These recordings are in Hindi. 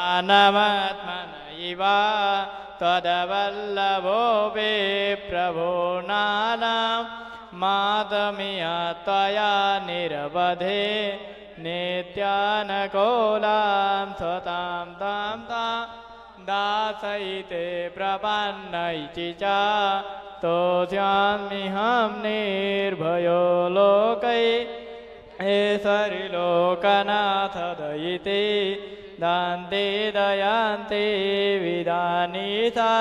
मानवात्मनैव तद्वल्लभोऽपि प्रभो नानां मातमिया त्वया निरवधे नित्यानकोलां स्वतां तां तां दासयिते प्रपन्नैति च तोऽस्म्यहं निर्भयो लोकै ऐश्वरि लोकनाथ दयिते दान्ते दयान्ते विदानीता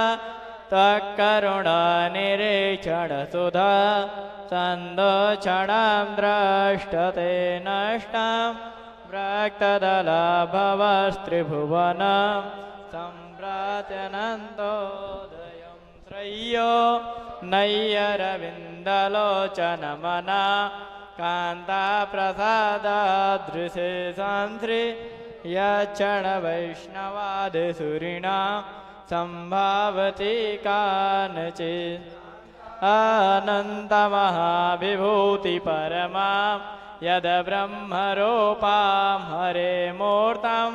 त्वत्करुणा निरीक्षणसुधा सन्दोषणां द्रष्टते नष्टां व्रक्तदलाभवस्त्रिभुवनं सम्प्रात्यनन्तोदयं श्रेयो नय्यरविन्दलोचनमना कान्ताप्रसादादृशे संश्री यक्षणवैष्णवादिसुरिणा सम्भावति कानचित् अनन्तमहाविभूतिपरमां यद् ब्रह्मरूपां हरे मूर्तं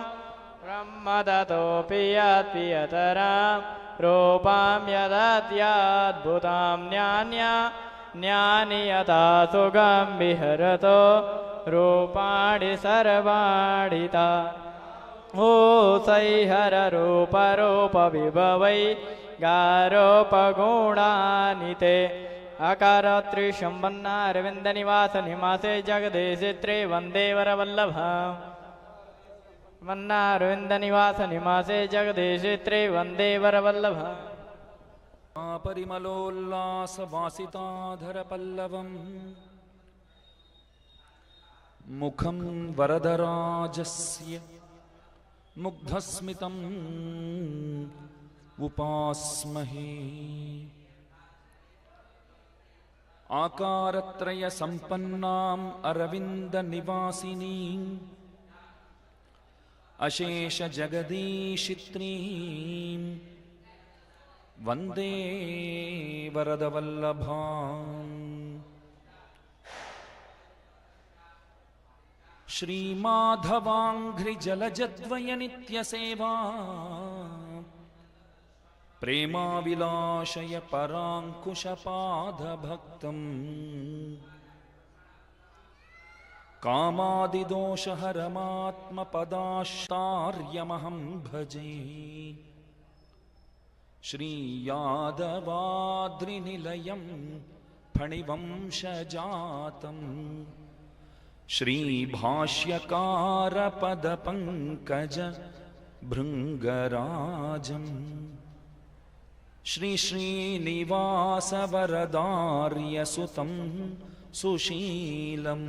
ब्रह्मदतोऽपि यत्पियतरां रूपां यदद्याद्भुतां ज्ञानि यथा सुगं विहरतो रूपाणि सर्वाणि ता ओ सैहररूपरूपविभवै गारोपगुणानि ते अकारत्रिशम्बन्नारविन्दनिवासनिमासे जगदेशित्रे वन्दे वरवल्लभ वन्नारविन्दनिवासनिमासे जगदेशित्रे वन्दे वरवल्लभ परिमलोल्लासवासिताधरपल्लवम् मुखं वरदराजस्य मुग्धस्मितम् उपास्महे आकारत्रयसम्पन्नाम् अरविन्दनिवासिनीं अशेषजगदीशित्रीं वन्दे वरदवल्लभाम् श्रीमाधवाङ्घ्रिजलजद्वयनित्यसेवा प्रेमाविलाशय पराङ्कुशपादभक्तम् कामादिदोषहरमात्मपदाश्चार्यमहं भजे श्रीयादवाद्रिनिलयं फणिवंशजातम् श्रीभाष्यकारपदपङ्कज भृङ्गराजम् श्रीश्रीनिवासवरदार्यसुतं सुशीलं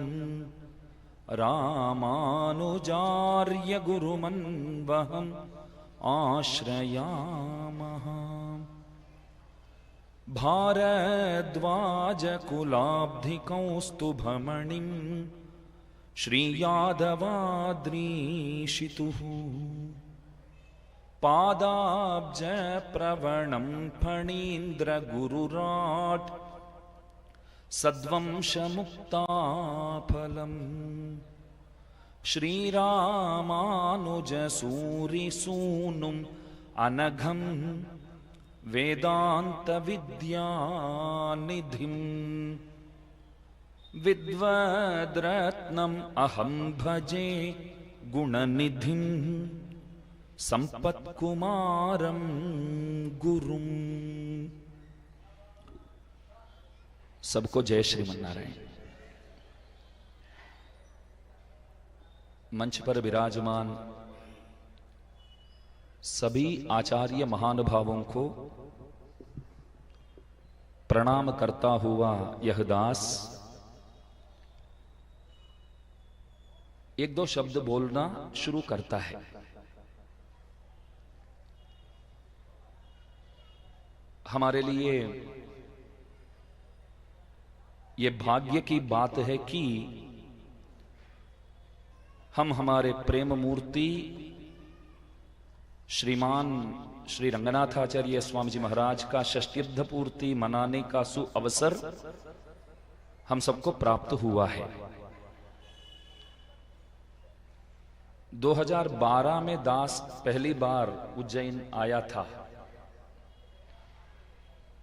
रामानुजार्यगुरुमन्वहम् आश्रयामः भारद्वाजकुलाब्धिकौस्तुभमणिं श्रीयादवाद्रीशितुः पादाब्जप्रवणं फणीन्द्रगुरुराट् सद्वंशमुक्ताफलम् श्रीरामानुजसूरिसूनुम् अनघं वेदान्तविद्यानिधिम् विद्वद्रत्नम् अहं भजे गुणनिधिं संपत्कुमारं गुरुम्। सबको जय श्रीमन्नारायण। मंच पर विराजमान सभी आचार्य महानुभावों को प्रणाम करता हुआ यह दास एक दो शब्द बोलना शुरू करता है। हमारे लिए ये भाग्य की बात है कि हम हमारे प्रेम मूर्ति श्रीमान श्री रंगनाथाचार्य स्वामी जी महाराज का षष्ठ्यब्द पूर्ति मनाने का सुअवसर हम सबको प्राप्त हुआ है। 2012 में दास पहली बार उज्जैन आया था।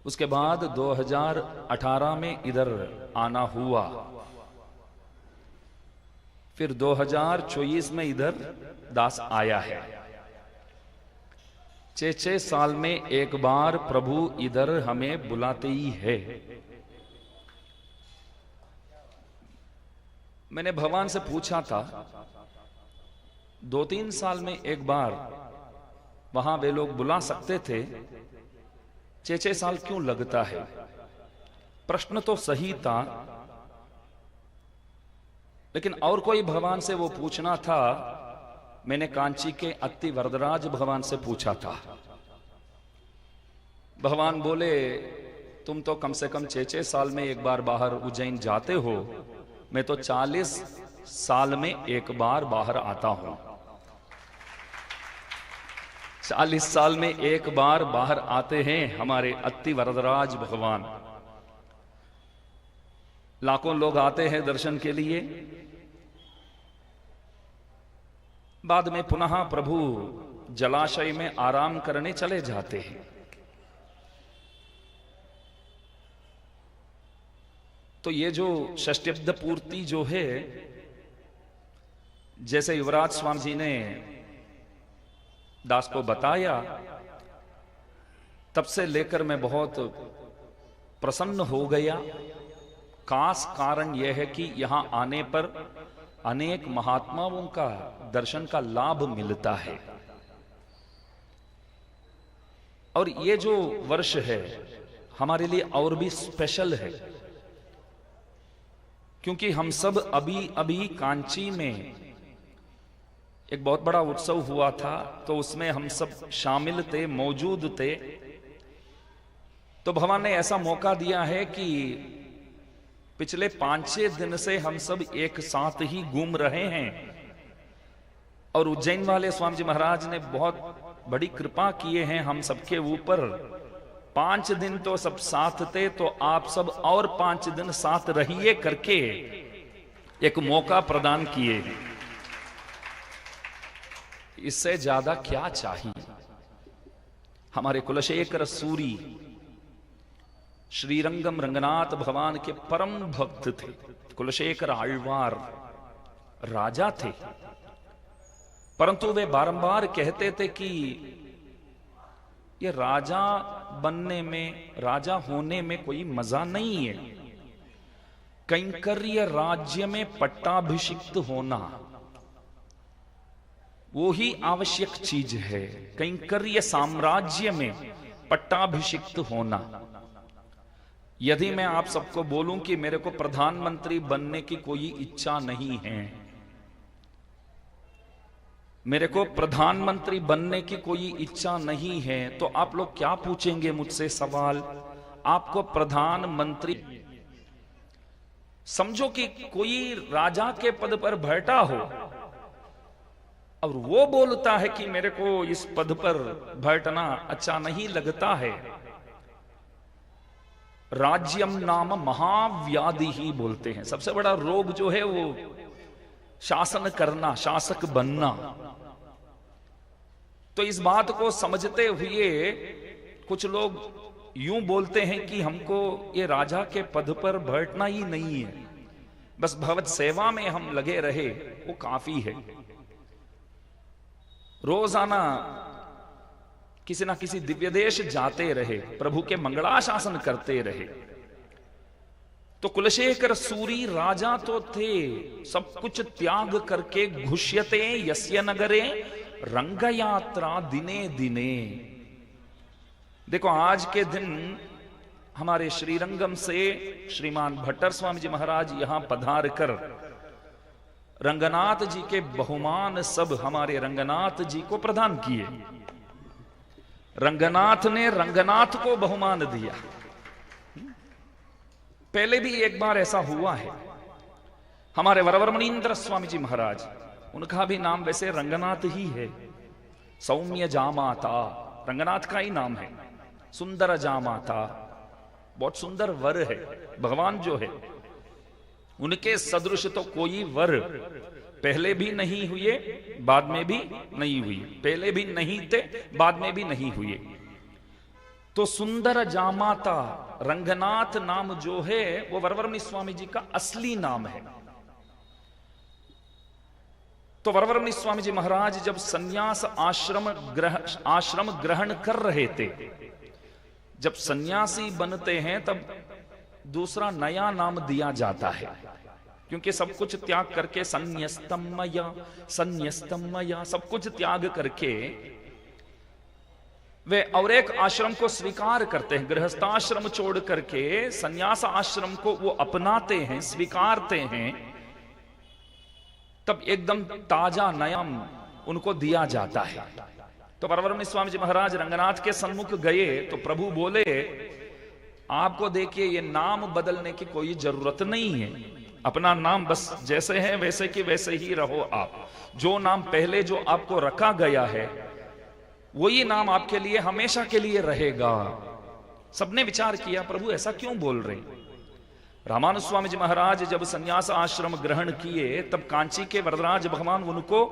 उसके बाद 2018 में इधर आना हुआ, फिर 2024 में इधर दास आया है। 6 साल में एक बार प्रभु इधर हमें बुलाते ही है। मैंने भगवान से पूछा था, 2-3 साल में एक बार वहां वे लोग बुला सकते थे, 6 साल क्यों लगता है? प्रश्न तो सही था, लेकिन और कोई भगवान से वो पूछना था। मैंने कांची के अत्ति वरदराज भगवान से पूछा था। भगवान बोले, तुम तो कम से कम 6 साल में एक बार बाहर उज्जैन जाते हो, मैं तो 40 साल में एक बार बाहर आता हूं। 40 साल में एक बार बाहर आते हैं हमारे अत्ति वरदराज भगवान। लाखों लोग आते हैं दर्शन के लिए, बाद में पुनः प्रभु जलाशय में आराम करने चले जाते हैं। तो ये जो षष्ट्यब्द पूर्ति जो है, जैसे युवराज स्वामी जी ने दास को बताया, तब से लेकर मैं बहुत प्रसन्न हो गया। खास कारण यह है कि यहां आने पर अनेक महात्माओं का दर्शन का लाभ मिलता है। और ये जो वर्ष है हमारे लिए और भी स्पेशल है, क्योंकि हम सब अभी अभी कांची में एक बहुत बड़ा उत्सव हुआ था, तो उसमें हम सब शामिल थे, मौजूद थे। तो भगवान ने ऐसा मौका दिया है कि पिछले 5-6 दिन से हम सब एक साथ ही घूम रहे हैं। और उज्जैन वाले स्वामी जी महाराज ने बहुत बड़ी कृपा किए हैं हम सबके ऊपर। 5 दिन तो सब साथ थे, तो आप सब और 5 दिन साथ रहिए करके एक मौका प्रदान किए। इससे ज्यादा क्या चाहिए? हमारे कुलशेखर सूरी श्रीरंगम रंगनाथ भगवान के परम भक्त थे। कुलशेखर आழ்वार राजा थे, परंतु वे बारंबार कहते थे कि ये राजा बनने में, राजा होने में कोई मजा नहीं है। कैंकर्य राज्य में पट्टाभिषिक्त होना वो ही आवश्यक चीज है। कैंकर्य साम्राज्य में पट्टाभिषिक्त होना। यदि मैं आप सबको बोलूं कि मेरे को प्रधानमंत्री बनने की कोई इच्छा नहीं है, मेरे को प्रधानमंत्री बनने की कोई इच्छा नहीं है, तो आप लोग क्या पूछेंगे मुझसे सवाल? आपको प्रधानमंत्री समझो कि कोई राजा के पद पर बैठा हो और वो बोलता है कि मेरे को इस पद पर बैठना अच्छा नहीं लगता है। राज्यम नाम महाव्याधि ही बोलते हैं। सबसे बड़ा रोग जो है वो शासन करना, शासक बनना। तो इस बात को समझते हुए कुछ लोग यूं बोलते हैं कि हमको ये राजा के पद पर बैठना ही नहीं है, बस भगवत सेवा में हम लगे रहे वो काफी है। रोजाना किसी ना किसी दिव्य देश जाते रहे, प्रभु के मंगलाशासन करते रहे। तो कुलशेखर सूरी राजा तो थे, सब कुछ त्याग करके घुष्यते यस्य नगरे रंग यात्रा दिने दिने। देखो आज के दिन हमारे श्रीरंगम से श्रीमान भट्टर स्वामी जी महाराज यहां पधार कर रंगनाथ जी के बहुमान सब हमारे रंगनाथ जी को प्रदान किए। रंगनाथ ने रंगनाथ को बहुमान दिया। पहले भी एक बार ऐसा हुआ है। हमारे वरवरमणीन्द्र स्वामी जी महाराज, उनका भी नाम वैसे रंगनाथ ही है। सौम्य जामाता रंगनाथ का ही नाम है। सुंदर जामाता, बहुत सुंदर वर है। भगवान जो है उनके सदृश तो कोई वर पहले भी नहीं हुए, बाद में भी नहीं हुए, पहले भी नहीं थे, बाद में भी नहीं हुए। तो सुंदर जामाता रंगनाथ नाम जो है वो वरवरमणि स्वामी जी का असली नाम है। तो वरवरमणि स्वामी जी महाराज जब सन्यास आश्रम ग्रहण कर रहे थे, जब सन्यासी बनते हैं तब दूसरा नया नाम दिया जाता है, क्योंकि सब कुछ त्याग करके संन्यस्तम मया सब कुछ त्याग करके वे और एक आश्रम को स्वीकार करते हैं। गृहस्थाश्रम छोड़ करके सन्यास आश्रम को वो अपनाते हैं, स्वीकारते हैं, तब एकदम ताजा नया उनको दिया जाता है। तो वरवरमणि स्वामी जी महाराज रंगनाथ के सम्मुख गए तो प्रभु बोले, आपको देखिए ये नाम बदलने की कोई जरूरत नहीं है, अपना नाम बस जैसे है वैसे के वैसे ही रहो आप। जो नाम पहले जो आपको रखा गया है वही नाम आपके लिए हमेशा के लिए रहेगा। सबने विचार किया प्रभु ऐसा क्यों बोल रहे हैं। रामानुज स्वामी जी महाराज जब सन्यास आश्रम ग्रहण किए तब कांची के वरदराज भगवान उनको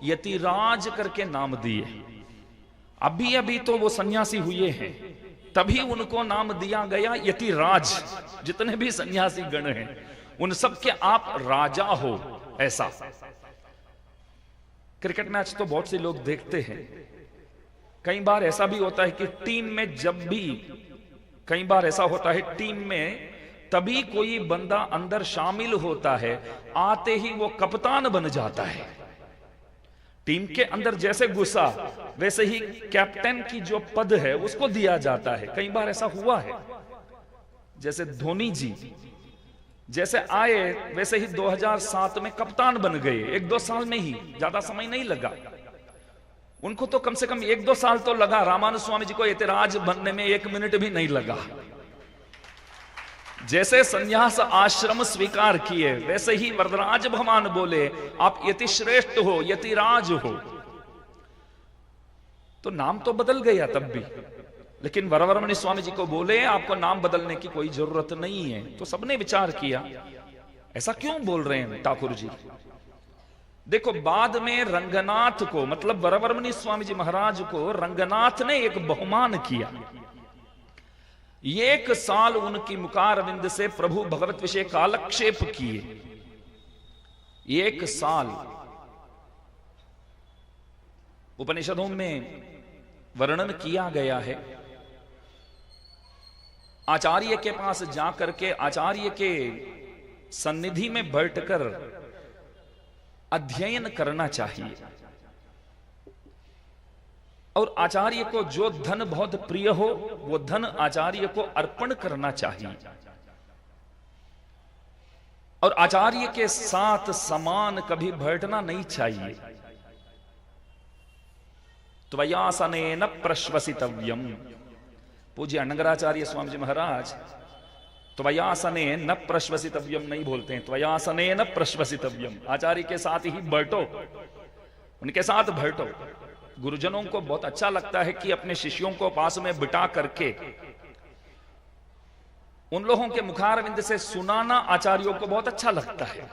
यतिराज करके नाम दिए। अभी अभी तो वो सन्यासी हुए हैं, तभी उनको नाम दिया गया यतिराज। जितने भी सन्यासी गण हैं उन सब के आप राजा हो। ऐसा क्रिकेट मैच तो बहुत से लोग देखते हैं, कई बार ऐसा भी होता है कि टीम में जब भी कई बार ऐसा होता है टीम में तभी कोई बंदा अंदर शामिल होता है, आते ही वो कप्तान बन जाता है। टीम के अंदर जैसे घुसा वैसे ही कैप्टन की जो पद है उसको दिया जाता है। कई बार ऐसा हुआ है, जैसे धोनी जी जैसे आए वैसे ही 2007 में कप्तान बन गए, 1-2 साल में ही, ज्यादा समय नहीं लगा उनको, तो कम से कम 1-2 साल तो लगा। रामानुज स्वामी जी को यतिराज बनने में 1 मिनट भी नहीं लगा। जैसे संन्यास आश्रम स्वीकार किए वैसे ही वरदराज भगवान बोले आप यतिश्रेष्ठ हो, यतिराज हो। तो नाम तो बदल गया तब भी, लेकिन वरवरमणि स्वामी जी को बोले आपको नाम बदलने की कोई जरूरत नहीं है। तो सबने विचार किया ऐसा क्यों बोल रहे हैं ठाकुर जी। देखो बाद में रंगनाथ को, मतलब वरवरमणि स्वामी जी महाराज को रंगनाथ ने एक बहुमान किया। 1 साल उनकी मुखारविंद से प्रभु भगवत विषय कालक्षेप किए। 1 साल उपनिषदों में वर्णन किया गया है। आचार्य के पास जाकर के आचार्य के सन्निधि में बैठकर अध्ययन करना चाहिए, और आचार्य को जो धन बहुत प्रिय हो वो धन आचार्य को अर्पण करना चाहिए, और आचार्य के साथ समान कभी बैठना नहीं चाहिए। त्वयासनेन प्रश्वसितव्यम। पूज्य अनंगराचार्य स्वामी जी महाराज त्वयासने न प्रश्वसितव्यम नहीं बोलते हैं, त्वयासने न प्रश्वसितव्यम। आचार्य के साथ ही बैठो, उनके साथ बैठो। गुरुजनों को बहुत अच्छा लगता है कि अपने शिष्यों को पास में बिठा करके उन लोगों के मुखारविंद से सुनाना आचार्यों को बहुत अच्छा लगता है।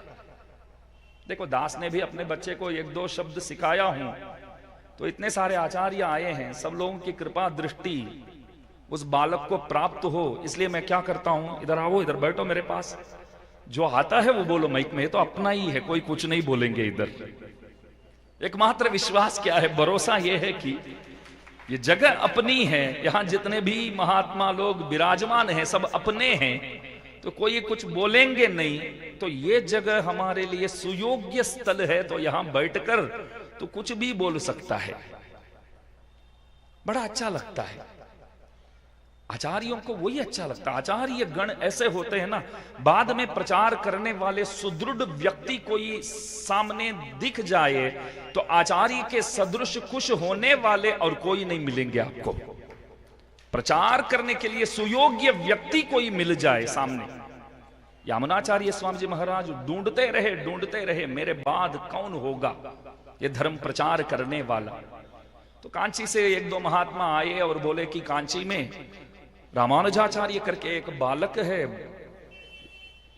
देखो दास ने भी अपने बच्चे को 1-2 शब्द सिखाया हूं, तो इतने सारे आचार्य आए हैं, सब लोगों की कृपा दृष्टि उस बालक को प्राप्त हो, इसलिए मैं क्या करता हूं, इधर आओ, इधर बैठो मेरे पास, जो आता है वो बोलो माइक में, तो अपना ही है, कोई कुछ नहीं बोलेंगे इधर। एकमात्र विश्वास क्या है, भरोसा यह है कि ये जगह अपनी है, यहां जितने भी महात्मा लोग विराजमान हैं सब अपने हैं, तो कोई कुछ बोलेंगे नहीं। तो ये जगह हमारे लिए सुयोग्य स्थल है, तो यहां बैठकर तो कुछ भी बोल सकता है, बड़ा अच्छा लगता है। आचार्यों को वही अच्छा लगता है। आचार्य गण ऐसे होते हैं ना, बाद में प्रचार करने वाले सुदृढ़ व्यक्ति कोई सामने दिख जाए तो आचार्य के सदृश खुश होने वाले और कोई नहीं मिलेंगे आपको। प्रचार करने के लिए सुयोग्य व्यक्ति कोई मिल जाए सामने। यामुनाचार्य स्वामी जी महाराज ढूंढते रहे मेरे बाद कौन होगा ये धर्म प्रचार करने वाला। तो कांची से 1-2 महात्मा आए और बोले कि कांची में रामानुजाचार्य करके एक बालक है,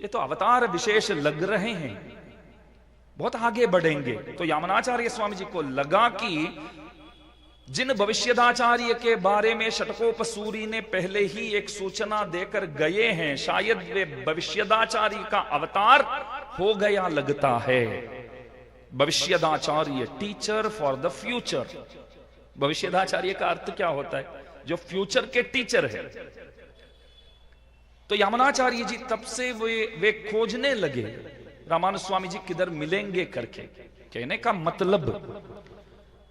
ये तो अवतार विशेष लग रहे हैं, बहुत आगे बढ़ेंगे। तो यामुनाचार्य स्वामी जी को लगा कि जिन भविष्यदाचार्य के बारे में षटकोपसूरी ने पहले ही एक सूचना देकर गए हैं, शायद वे भविष्यदाचार्य का अवतार हो गया लगता है। भविष्यदाचार्य, टीचर फॉर द फ्यूचर। भविष्यदाचार्य का अर्थ क्या होता है? जो फ्यूचर के टीचर है। तो यामुनाचार्य जी तब से वे खोजने लगे रामानुज स्वामी जी किधर मिलेंगे करके। कहने का मतलब,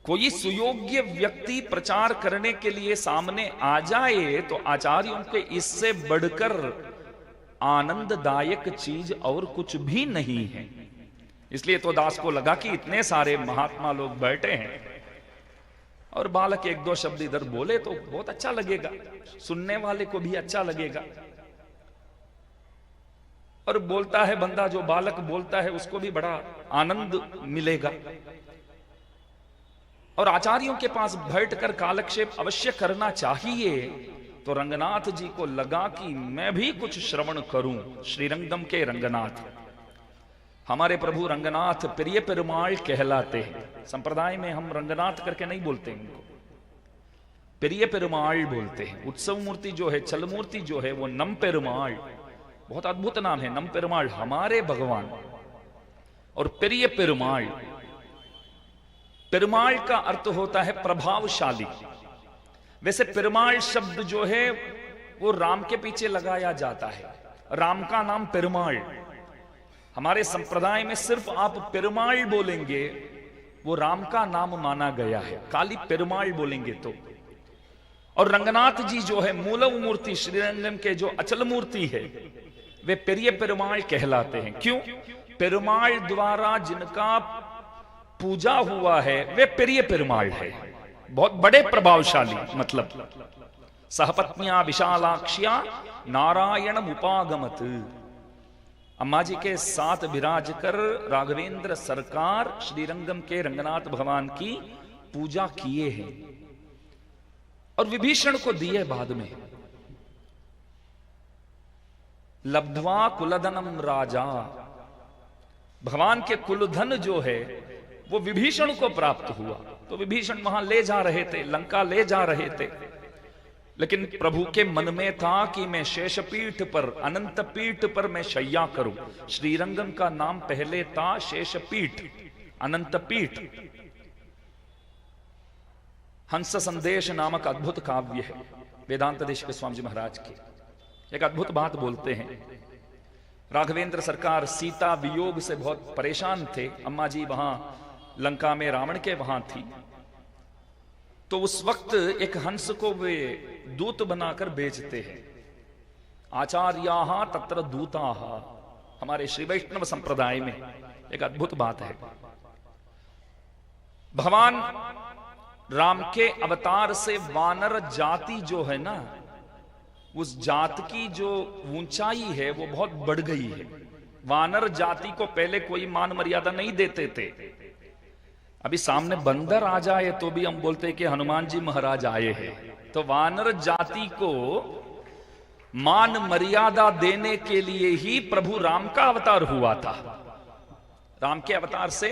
कोई सुयोग्य व्यक्ति प्रचार करने के लिए सामने आ जाए तो आचार्यों के इससे बढ़कर आनंददायक चीज और कुछ भी नहीं है। इसलिए तो दास को लगा कि इतने सारे महात्मा लोग बैठे हैं और बालक एक दो शब्द इधर बोले तो बहुत अच्छा लगेगा, सुनने वाले को भी अच्छा लगेगा। और बोलता है बंदा, जो बालक बोलता है उसको भी बड़ा आनंद मिलेगा। और आचार्यों के पास बैठकर कालक्षेप अवश्य करना चाहिए। तो रंगनाथ जी को लगा कि मैं भी कुछ श्रवण करूं। श्रीरंगम के रंगनाथ, हमारे प्रभु रंगनाथ प्रिय पेरुमाल कहलाते हैं। संप्रदाय में हम रंगनाथ करके नहीं बोलते, उनको प्रिय पेरुमाल बोलते हैं। उत्सव मूर्ति जो है, चल मूर्ति जो है, वो नम पेरुमाल, बहुत अद्भुत नाम है नम पेरुमाल, हमारे भगवान। और प्रिय पेरुमाल, पेरुमाल का अर्थ होता है प्रभावशाली। वैसे पेरुमाल शब्द जो है वो राम के पीछे लगाया जाता है। राम का नाम पेरुमाल। हमारे संप्रदाय में सिर्फ आप पेरुमाल बोलेंगे वो राम का नाम माना गया है, खाली पेरुमाल बोलेंगे तो। और रंगनाथ जी जो है मूलव मूर्ति, श्रीरंगम के जो अचल मूर्ति है, वे प्रिय पेरुमाल कहलाते हैं। क्यों? पेरुमाल द्वारा जिनका पूजा हुआ है वे प्रिय पेरुमाल है, बहुत बड़े प्रभावशाली। मतलब सहपत्निया विशालाक्ष्या नारायण उपागमत, अम्मा जी के साथ विराज कर राघवेंद्र सरकार श्रीरंगम के रंगनाथ भगवान की पूजा किए हैं और विभीषण को दिए बाद में। लब्ध्वा कुलधनम राजा, भगवान के कुलधन जो है वो विभीषण को प्राप्त हुआ। तो विभीषण वहां ले जा रहे थे, लंका ले जा रहे थे, लेकिन प्रभु के मन में था कि मैं शेषपीठ पर, अनंत पीठ पर मैं शय्या करूं। श्रीरंगम का नाम पहले था शेषपीठ, अनंत पीठ। हंस संदेश नामक अद्भुत काव्य है वेदांत देश के स्वामी जी महाराज के। एक अद्भुत बात बोलते हैं, राघवेंद्र सरकार सीता वियोग से बहुत परेशान थे। अम्मा जी वहां लंका में रावण के वहां थी, तो उस वक्त एक हंस को वे दूत बनाकर बेचते हैं। आचार्याः तत्र दूताः, हमारे श्री वैष्णव संप्रदाय में एक अद्भुत बात है। भगवान राम के अवतार से वानर जाति जो है ना, उस जात की जो ऊंचाई है वो बहुत बढ़ गई है। वानर जाति को पहले कोई मान मर्यादा नहीं देते थे। अभी सामने बंदर आ जाए तो भी हम बोलते हैं कि हनुमान जी महाराज आए हैं। तो वानर जाति को मान मर्यादा देने के लिए ही प्रभु राम का अवतार हुआ था। राम के अवतार से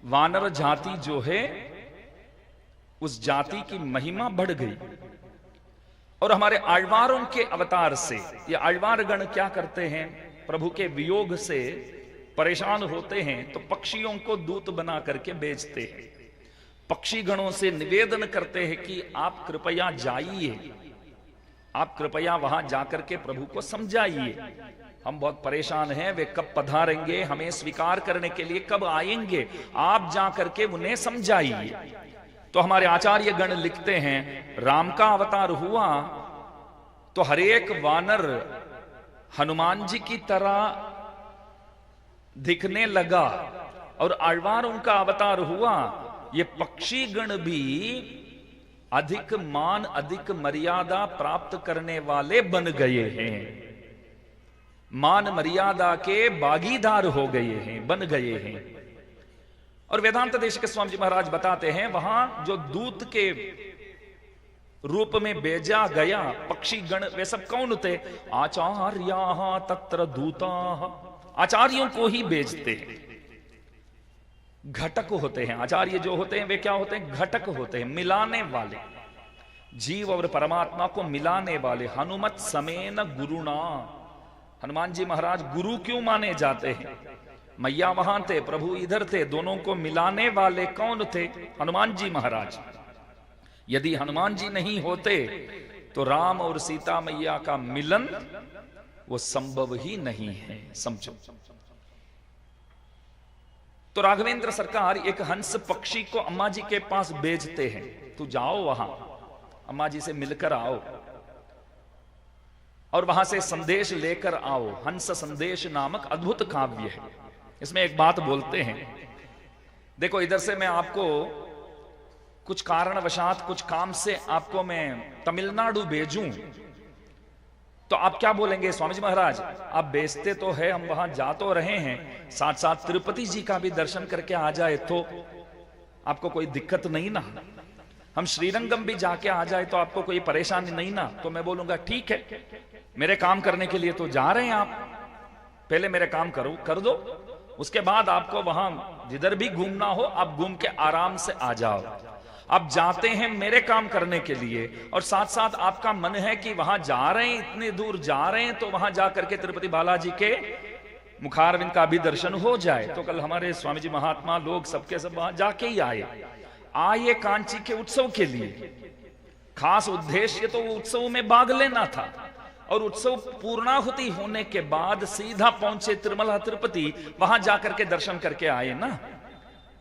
वानर जाति जो है, उस जाति की महिमा बढ़ गई। और हमारे आழ்वारों के अवतार से, ये आழ்वार गण क्या करते हैं, प्रभु के वियोग से परेशान होते हैं तो पक्षियों को दूत बना करके बेचते हैं। पक्षी गणों से निवेदन करते हैं कि आप कृपया जाइए, आप कृपया वहां जाकर के प्रभु को समझाइए, हम बहुत परेशान हैं, वे कब पधारेंगे, हमें स्वीकार करने के लिए कब आएंगे, आप जाकर के उन्हें समझाइए। तो हमारे आचार्य गण लिखते हैं, राम का अवतार हुआ तो हरेक वानर हनुमान जी की तरह दिखने लगा, और आழ்वारों का अवतार हुआ, ये पक्षी गण भी अधिक मान, अधिक मर्यादा प्राप्त करने वाले बन गए हैं, मान मर्यादा के भागीदार हो गए हैं, बन गए हैं। और वेदांत देश के स्वामी जी महाराज बताते हैं, वहां जो दूत के रूप में भेजा गया पक्षी गण, वे सब कौन थे? आचार्याः तत्र दूताः, आचार्यों को ही भेजते हैं। घटक होते हैं। आचार्य जो होते हैं वे क्या होते हैं? घटक होते हैं, मिलाने वाले, जीव और परमात्मा को मिलाने वाले। हनुमत समेन गुरुना, हनुमान जी महाराज गुरु क्यों माने जाते हैं? मैया वहां थे, प्रभु इधर थे, दोनों को मिलाने वाले कौन थे? हनुमान जी महाराज। यदि हनुमान जी नहीं होते तो राम और सीता मैया का मिलन वो संभव ही नहीं है, समझो। तो राघवेंद्र सरकार एक हंस पक्षी को अम्मा जी के पास भेजते हैं, तू जाओ वहां, अम्मा जी से मिलकर आओ और वहां से संदेश लेकर आओ। हंस संदेश नामक अद्भुत काव्य है। इसमें एक बात बोलते हैं, देखो इधर से मैं आपको कुछ कारणवशात कुछ काम से आपको मैं तमिलनाडु भेजूं तो आप क्या बोलेंगे? स्वामी जी महाराज आप भेजते तो है, हम वहां जा तो रहे हैं, साथ साथ तिरुपति जी का भी दर्शन करके आ जाए तो आपको कोई दिक्कत नहीं ना? हम श्रीरंगम भी जाके आ जाए तो आपको कोई परेशानी नहीं ना? तो मैं बोलूंगा ठीक है, मेरे काम करने के लिए तो जा रहे हैं आप, पहले मेरे काम कर दो, उसके बाद आपको वहां जिधर भी घूमना हो आप घूम के आराम से आ जाओ। आप जाते हैं मेरे काम करने के लिए और साथ साथ आपका मन है कि वहां जा रहे हैं, इतने दूर जा रहे हैं, तो वहां जाकर के तिरुपति बालाजी के मुखारविंद का भी दर्शन हो जाए। तो कल हमारे स्वामी जी महात्मा लोग सबके सब वहां जाके ही आए कांची के उत्सव के लिए। खास उद्देश्य तो उत्सव में भाग लेना था और उत्सव पूर्णाहुति होने के बाद सीधा पहुंचे तिरुमला तिरुपति, वहां जाकर के दर्शन करके आए ना।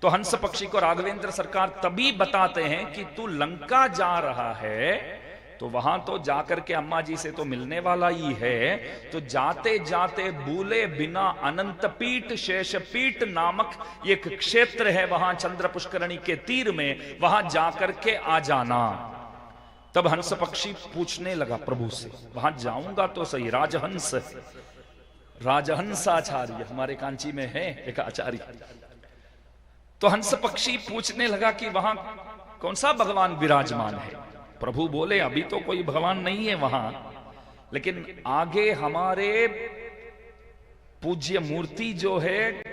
तो हंस पक्षी को राघवेंद्र सरकार तभी बताते हैं कि तू लंका जा रहा है तो वहां तो जाकर के अम्मा जी से तो मिलने वाला ही है, तो जाते जाते भूले बिना अनंतपीठ शेषपीठ नामक एक क्षेत्र है वहां चंद्र पुष्करणी के तीर में, वहां जाकर के आ जाना। तब हंस पक्षी पूछने लगा प्रभु से, वहां जाऊंगा तो सही, राजहंसाचार्य हमारे कांची में है एक आचार्य, तो हंस पक्षी पूछने लगा कि वहां कौन सा भगवान विराजमान है? प्रभु बोले अभी तो कोई भगवान नहीं है वहां, लेकिन आगे हमारे पूज्य मूर्ति जो है,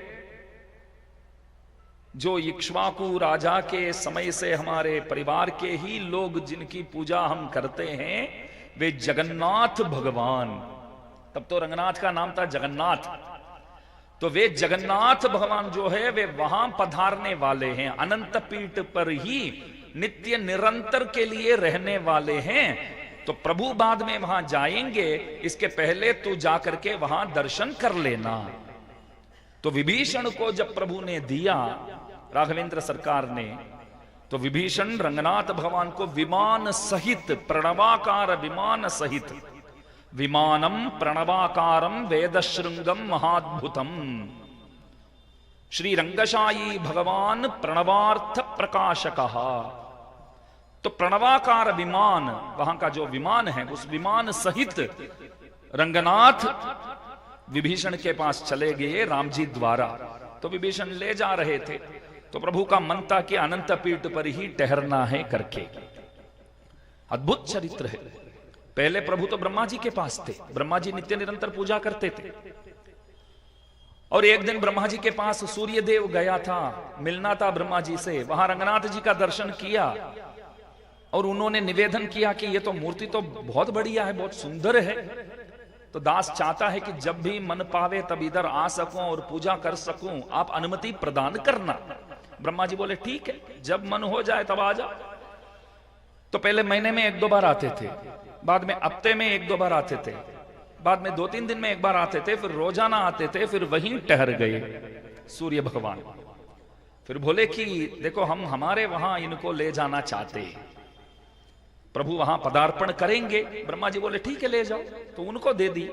जो इक्ष्वाकु राजा के समय से हमारे परिवार के ही लोग जिनकी पूजा हम करते हैं, वे जगन्नाथ भगवान, तब तो रंगनाथ का नाम था जगन्नाथ, तो वे जगन्नाथ भगवान जो है वे वहां पधारने वाले हैं, अनंत पीठ पर ही नित्य निरंतर के लिए रहने वाले हैं। तो प्रभु बाद में वहां जाएंगे, इसके पहले तू जाकर के वहां दर्शन कर लेना। तो विभीषण को जब प्रभु ने दिया, राघवेंद्र सरकार ने, तो विभीषण रंगनाथ भगवान को विमान सहित, प्रणवाकार विमान सहित, विमानम प्रणवाकारम वेदश्रृंगम महाद्भुतम, श्री रंगशायी भगवान प्रणवार्थ प्रकाशकः। तो प्रणवाकार विमान, वहां का जो विमान है, उस विमान सहित रंगनाथ विभीषण के पास चले गए राम जी द्वारा। तो विभीषण ले जा रहे थे, तो प्रभु का मन था कि अनंत पीठ पर ही ठहरना है करके। अद्भुत चरित्र है। पहले प्रभु तो ब्रह्मा जी के पास थे, ब्रह्मा जी नित्य निरंतर पूजा करते थे, और एक दिन ब्रह्मा जी के पास सूर्य देव गया था, मिलना था ब्रह्मा जी से, वहां रंगनाथ जी का दर्शन किया और उन्होंने निवेदन किया कि ये तो मूर्ति तो बहुत बढ़िया है, बहुत सुंदर है, तो दास चाहता है कि जब भी मन पावे तब इधर आ सकूं और पूजा कर सकूं, आप अनुमति प्रदान करना। ब्रह्मा जी बोले ठीक है, जब मन हो जाए तब आ जा। तो पहले महीने में 1-2 बार आते थे, बाद में हफ्ते में 1-2 बार आते थे, बाद में 2-3 दिन में 1 बार आते थे, फिर रोजाना आते थे, फिर वहीं ठहर गए सूर्य भगवान। फिर बोले कि देखो हम हमारे वहां इनको ले जाना चाहते हैं, प्रभु वहां पदार्पण करेंगे। ब्रह्मा जी बोले ठीक है ले जाओ, तो उनको दे दी।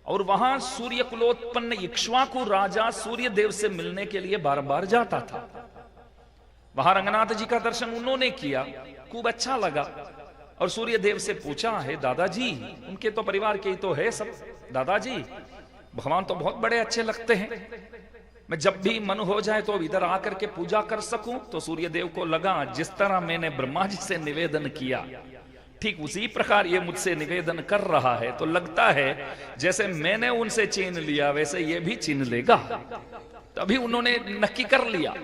और वहां सूर्य कुलोत्पन्न इक्ष्वाकु राजा सूर्य देव से मिलने के लिए बार बार जाता था। वहां रंगनाथ जी का दर्शन उन्होंने किया, खूब अच्छा लगा, और सूर्य देव से पूछा है दादाजी, उनके तो परिवार के ही तो है सब, दादाजी भगवान तो बहुत बड़े अच्छे लगते हैं, मैं जब भी मन हो जाए तो इधर आकर के पूजा कर सकूं। तो सूर्य देव को लगा जिस तरह मैंने ब्रह्मा जी से निवेदन किया, ठीक उसी प्रकार ये मुझसे निवेदन कर रहा है, तो लगता है जैसे मैंने उनसे छीन लिया वैसे ये भी छीन लेगा। तभी उन्होंने नक्की कर लिया।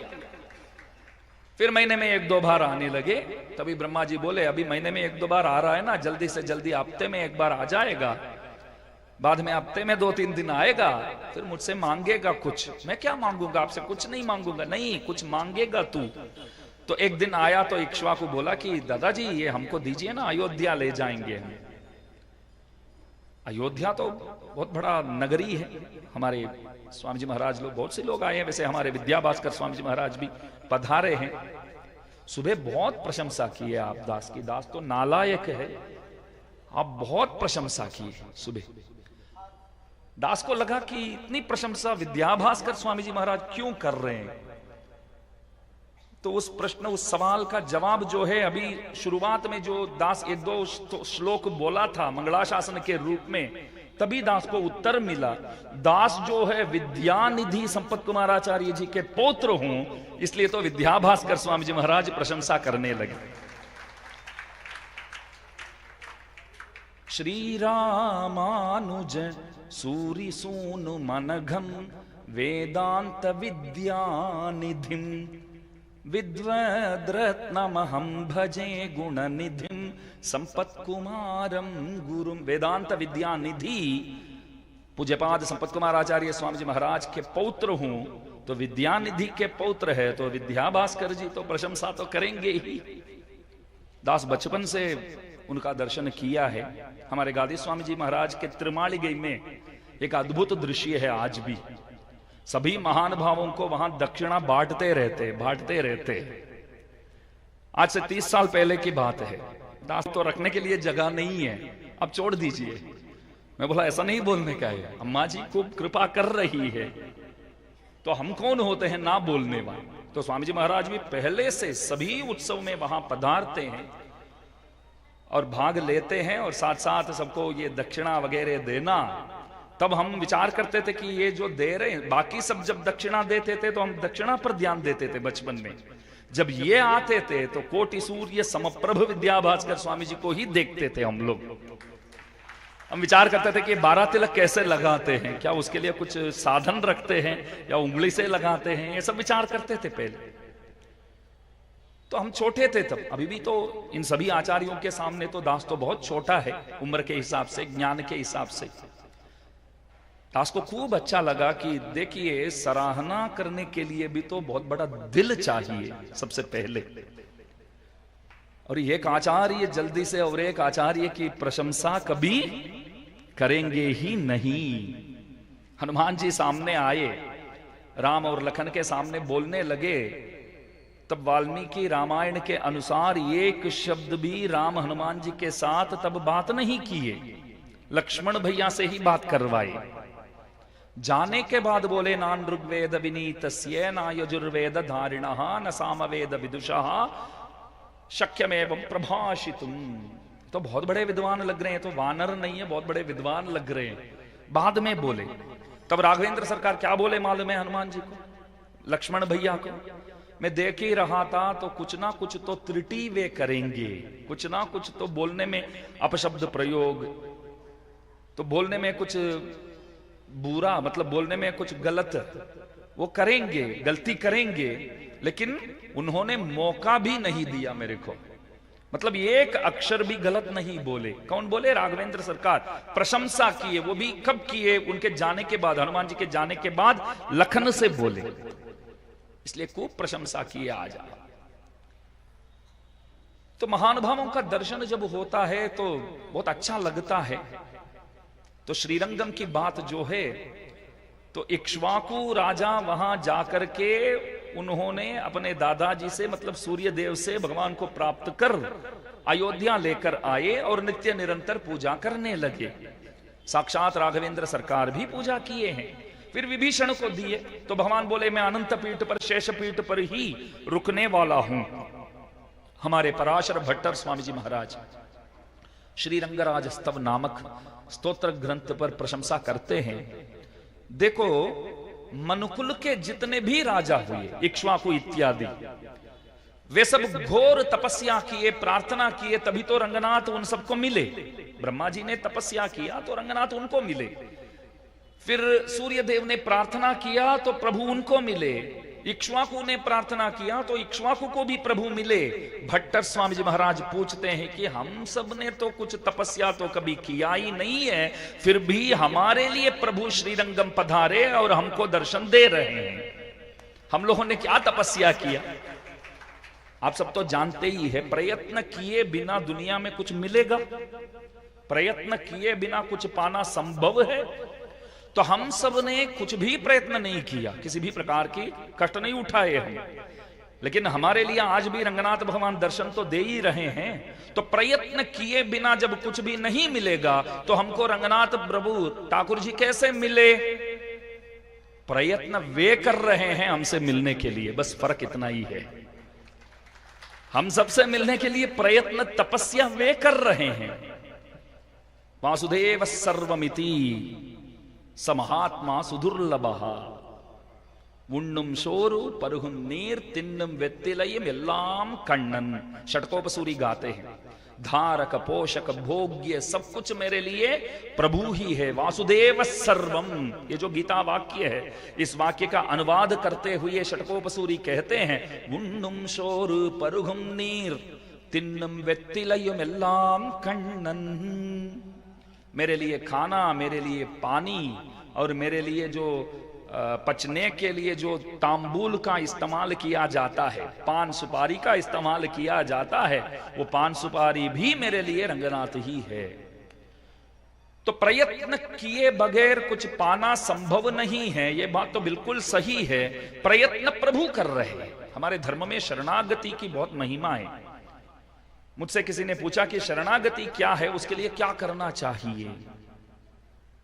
फिर महीने में 1-2 बार आने लगे। तभी ब्रह्मा जी बोले अभी महीने में 1-2 बार आ रहा है ना, जल्दी से जल्दी हफ्ते में 1 बार आ जाएगा, बाद में हफ्ते में 2-3 दिन आएगा, फिर मुझसे मांगेगा कुछ। मैं क्या मांगूंगा आपसे? कुछ नहीं मांगूंगा। नहीं, कुछ मांगेगा तू। तो एक दिन आया तो इक्ष्वाकु बोला कि दादाजी ये हमको दीजिए ना, अयोध्या ले जाएंगे हम। अयोध्या तो बहुत बड़ा नगरी है। हमारे स्वामी जी महाराज लोग, बहुत से लोग आए हैं, वैसे हमारे विद्याभास्कर स्वामी जी महाराज भी पधारे हैं। सुबह बहुत प्रशंसा की है आप दास की। दास तो नालायक है, आप बहुत प्रशंसा की है सुबह। दास को लगा कि इतनी प्रशंसा विद्याभास्कर स्वामी जी महाराज क्यों कर रहे हैं। तो उस प्रश्न, उस सवाल का जवाब जो है, अभी शुरुआत में जो दास 1-2 श्लोक बोला था मंगलाशासन के रूप में, तभी दास को उत्तर मिला। दास जो है विद्यानिधि संपत कुमार आचार्य जी के पौत्र हूं, इसलिए तो विद्याभास्कर स्वामी जी महाराज प्रशंसा करने लगे। श्री रामानुज सूरि सूनु मनघम वेदांत विद्यानिधिम विद्वद्रत्नमहं भजे गुणनिधिं संपत कुमारम गुरुम। वेदांत विद्यानिधि पूज्यपाद संपत कुमार आचार्य स्वामी जी महाराज के पौत्र हूं, तो विद्यानिधि के पौत्र है तो विद्याभास्कर जी तो प्रशंसा तो करेंगे ही। दास बचपन से उनका दर्शन किया है। हमारे गादी स्वामी जी महाराज के त्रिमालिगई में एक अद्भुत दृश्य है आज भी। सभी महान भावों को वहां दक्षिणा बांटते रहते। आज से 30 साल पहले की बात है। दास तो रखने के लिए जगह नहीं है, अब छोड़ दीजिए। मैं बोला ऐसा नहीं बोलने का है, अम्मा जी खूब कृपा कर रही है, तो हम कौन होते हैं ना बोलने वाले। तो स्वामी जी महाराज भी पहले से सभी उत्सव में वहां पधारते हैं और भाग लेते हैं, और साथ साथ सबको ये दक्षिणा वगैरह देना। तब हम विचार करते थे कि ये जो दे रहे हैं, बाकी सब जब दक्षिणा देते थे तो हम दक्षिणा पर ध्यान देते थे बचपन में। जब ये आते थे तो कोटि सूर्य समप्रभ विद्याभास्कर स्वामी जी को ही देखते थे हम लोग। हम विचार करते थे कि 12 तिलक कैसे लगाते हैं, क्या उसके लिए कुछ साधन रखते हैं या उंगली से लगाते हैं, ये सब विचार करते थे पहले। तो हम छोटे थे तब। अभी भी तो इन सभी आचार्यों के सामने तो दास तो बहुत छोटा है उम्र के हिसाब से, ज्ञान के हिसाब से। दास को खूब अच्छा लगा कि देखिए सराहना करने के लिए भी तो बहुत बड़ा दिल चाहिए सबसे पहले। और एक आचार्य जल्दी से और एक आचार्य की प्रशंसा कभी करेंगे ही नहीं। हनुमान जी सामने आए, राम और लखन के सामने बोलने लगे, तब वाल्मीकि रामायण के अनुसार एक शब्द भी राम हनुमान जी के साथ तब बात नहीं किए, लक्ष्मण भैया से ही बात करवाए। जाने के बाद बोले नान ऋग्वेद विनीतस्य न यजुर्वेद धारिणः न सामवेद विदुषः शक्यमेवं प्रभाषितुम। तो बहुत बड़े विद्वान लग रहे हैं, तो वानर नहीं है, बहुत बड़े विद्वान लग रहे हैं। बाद में बोले, तब राघवेंद्र सरकार क्या बोले मालूम है हनुमान जी को, लक्ष्मण भैया को? मैं देख ही रहा था तो कुछ ना कुछ तो त्रुटि वे करेंगे, कुछ ना कुछ तो बोलने में अपशब्द प्रयोग, तो बोलने में कुछ बुरा, मतलब बोलने में कुछ गलत वो करेंगे, गलती करेंगे। लेकिन उन्होंने मौका भी नहीं दिया मेरे को, मतलब एक अक्षर भी गलत नहीं बोले। कौन बोले? राघवेंद्र सरकार। प्रशंसा किए, वो भी कब किए? उनके जाने के बाद, हनुमान जी के जाने के बाद लखन से बोले, इसलिए खूब प्रशंसा किए आज। तो महानुभावों का दर्शन जब होता है तो बहुत अच्छा लगता है। तो श्रीरंगम की बात जो है, तो इक्ष्वाकु राजा वहां जाकर के उन्होंने अपने दादाजी से, मतलब सूर्य देव से भगवान को प्राप्त कर अयोध्या लेकर आए और नित्य निरंतर पूजा करने लगे। साक्षात राघवेंद्र सरकार भी पूजा किए हैं। फिर विभीषण को दिए तो भगवान बोले मैं अनंत पीठ पर, शेष पीठ पर ही रुकने वाला हूं। हमारे पराशर भट्टर स्वामी जी महाराज श्री रंगराज स्तव नामक स्तोत्र ग्रंथ पर प्रशंसा करते हैं। देखो मनुकुल के जितने भी राजा हुए, इक्ष्वाकु इत्यादि, वे सब घोर तपस्या किए, प्रार्थना किए, तभी तो रंगनाथ उन सबको मिले। ब्रह्मा जी ने तपस्या किया तो रंगनाथ उनको मिले। फिर सूर्य देव ने प्रार्थना किया तो प्रभु उनको मिले, इक्ष्वाकु ने प्रार्थना किया तो इक्ष्वाकु को भी प्रभु मिले। भट्टर स्वामी जी महाराज पूछते हैं कि हम सब ने तो कुछ तपस्या तो कभी किया ही नहीं है, फिर भी हमारे लिए प्रभु श्रीरंगम पधारे और हमको दर्शन दे रहे हैं, हम लोगों ने क्या तपस्या किया? आप सब तो जानते ही है, प्रयत्न किए बिना दुनिया में कुछ मिलेगा? प्रयत्न किए बिना कुछ पाना संभव है? तो हम सब ने कुछ भी प्रयत्न नहीं किया, किसी भी प्रकार की कष्ट नहीं उठाए हम, लेकिन हमारे लिए आज भी रंगनाथ भगवान दर्शन तो दे ही रहे हैं। तो प्रयत्न किए बिना जब कुछ भी नहीं मिलेगा तो हमको रंगनाथ प्रभु ठाकुर जी कैसे मिले? प्रयत्न वे कर रहे हैं हमसे मिलने के लिए, बस फर्क इतना ही है। हम सबसे मिलने के लिए प्रयत्न तपस्या वे कर रहे हैं। वासुदेव सर्वमिति समहात्मा सुदुर्लभः உண்ணும் சோறு பருகும் நீர் தின்னும் வெத்திலையும் எல்லாம் कण्णन। षटकोपसूरी गाते हैं, धारक पोषक भोग्य सब कुछ मेरे लिए प्रभु ही है। वासुदेव सर्वम, ये जो गीता वाक्य है, इस वाक्य का अनुवाद करते हुए षटकोपसूरी कहते हैं, उन्नुम शोरु परुगुम नीर तिन्नुम वेत्तिलयुम एल्लाम कण्णन। मेरे लिए खाना, मेरे लिए पानी और मेरे लिए जो पचने के लिए जो तांबूल का इस्तेमाल किया जाता है, पान सुपारी का इस्तेमाल किया जाता है, वो पान सुपारी भी मेरे लिए रंगनाथ ही है। तो प्रयत्न किए बगैर कुछ पाना संभव नहीं है, ये बात तो बिल्कुल सही है। प्रयत्न प्रभु कर रहे हैं। हमारे धर्म में शरणागति की बहुत महिमा है। मुझसे किसी ने पूछा कि शरणागति क्या है, उसके लिए क्या करना चाहिए?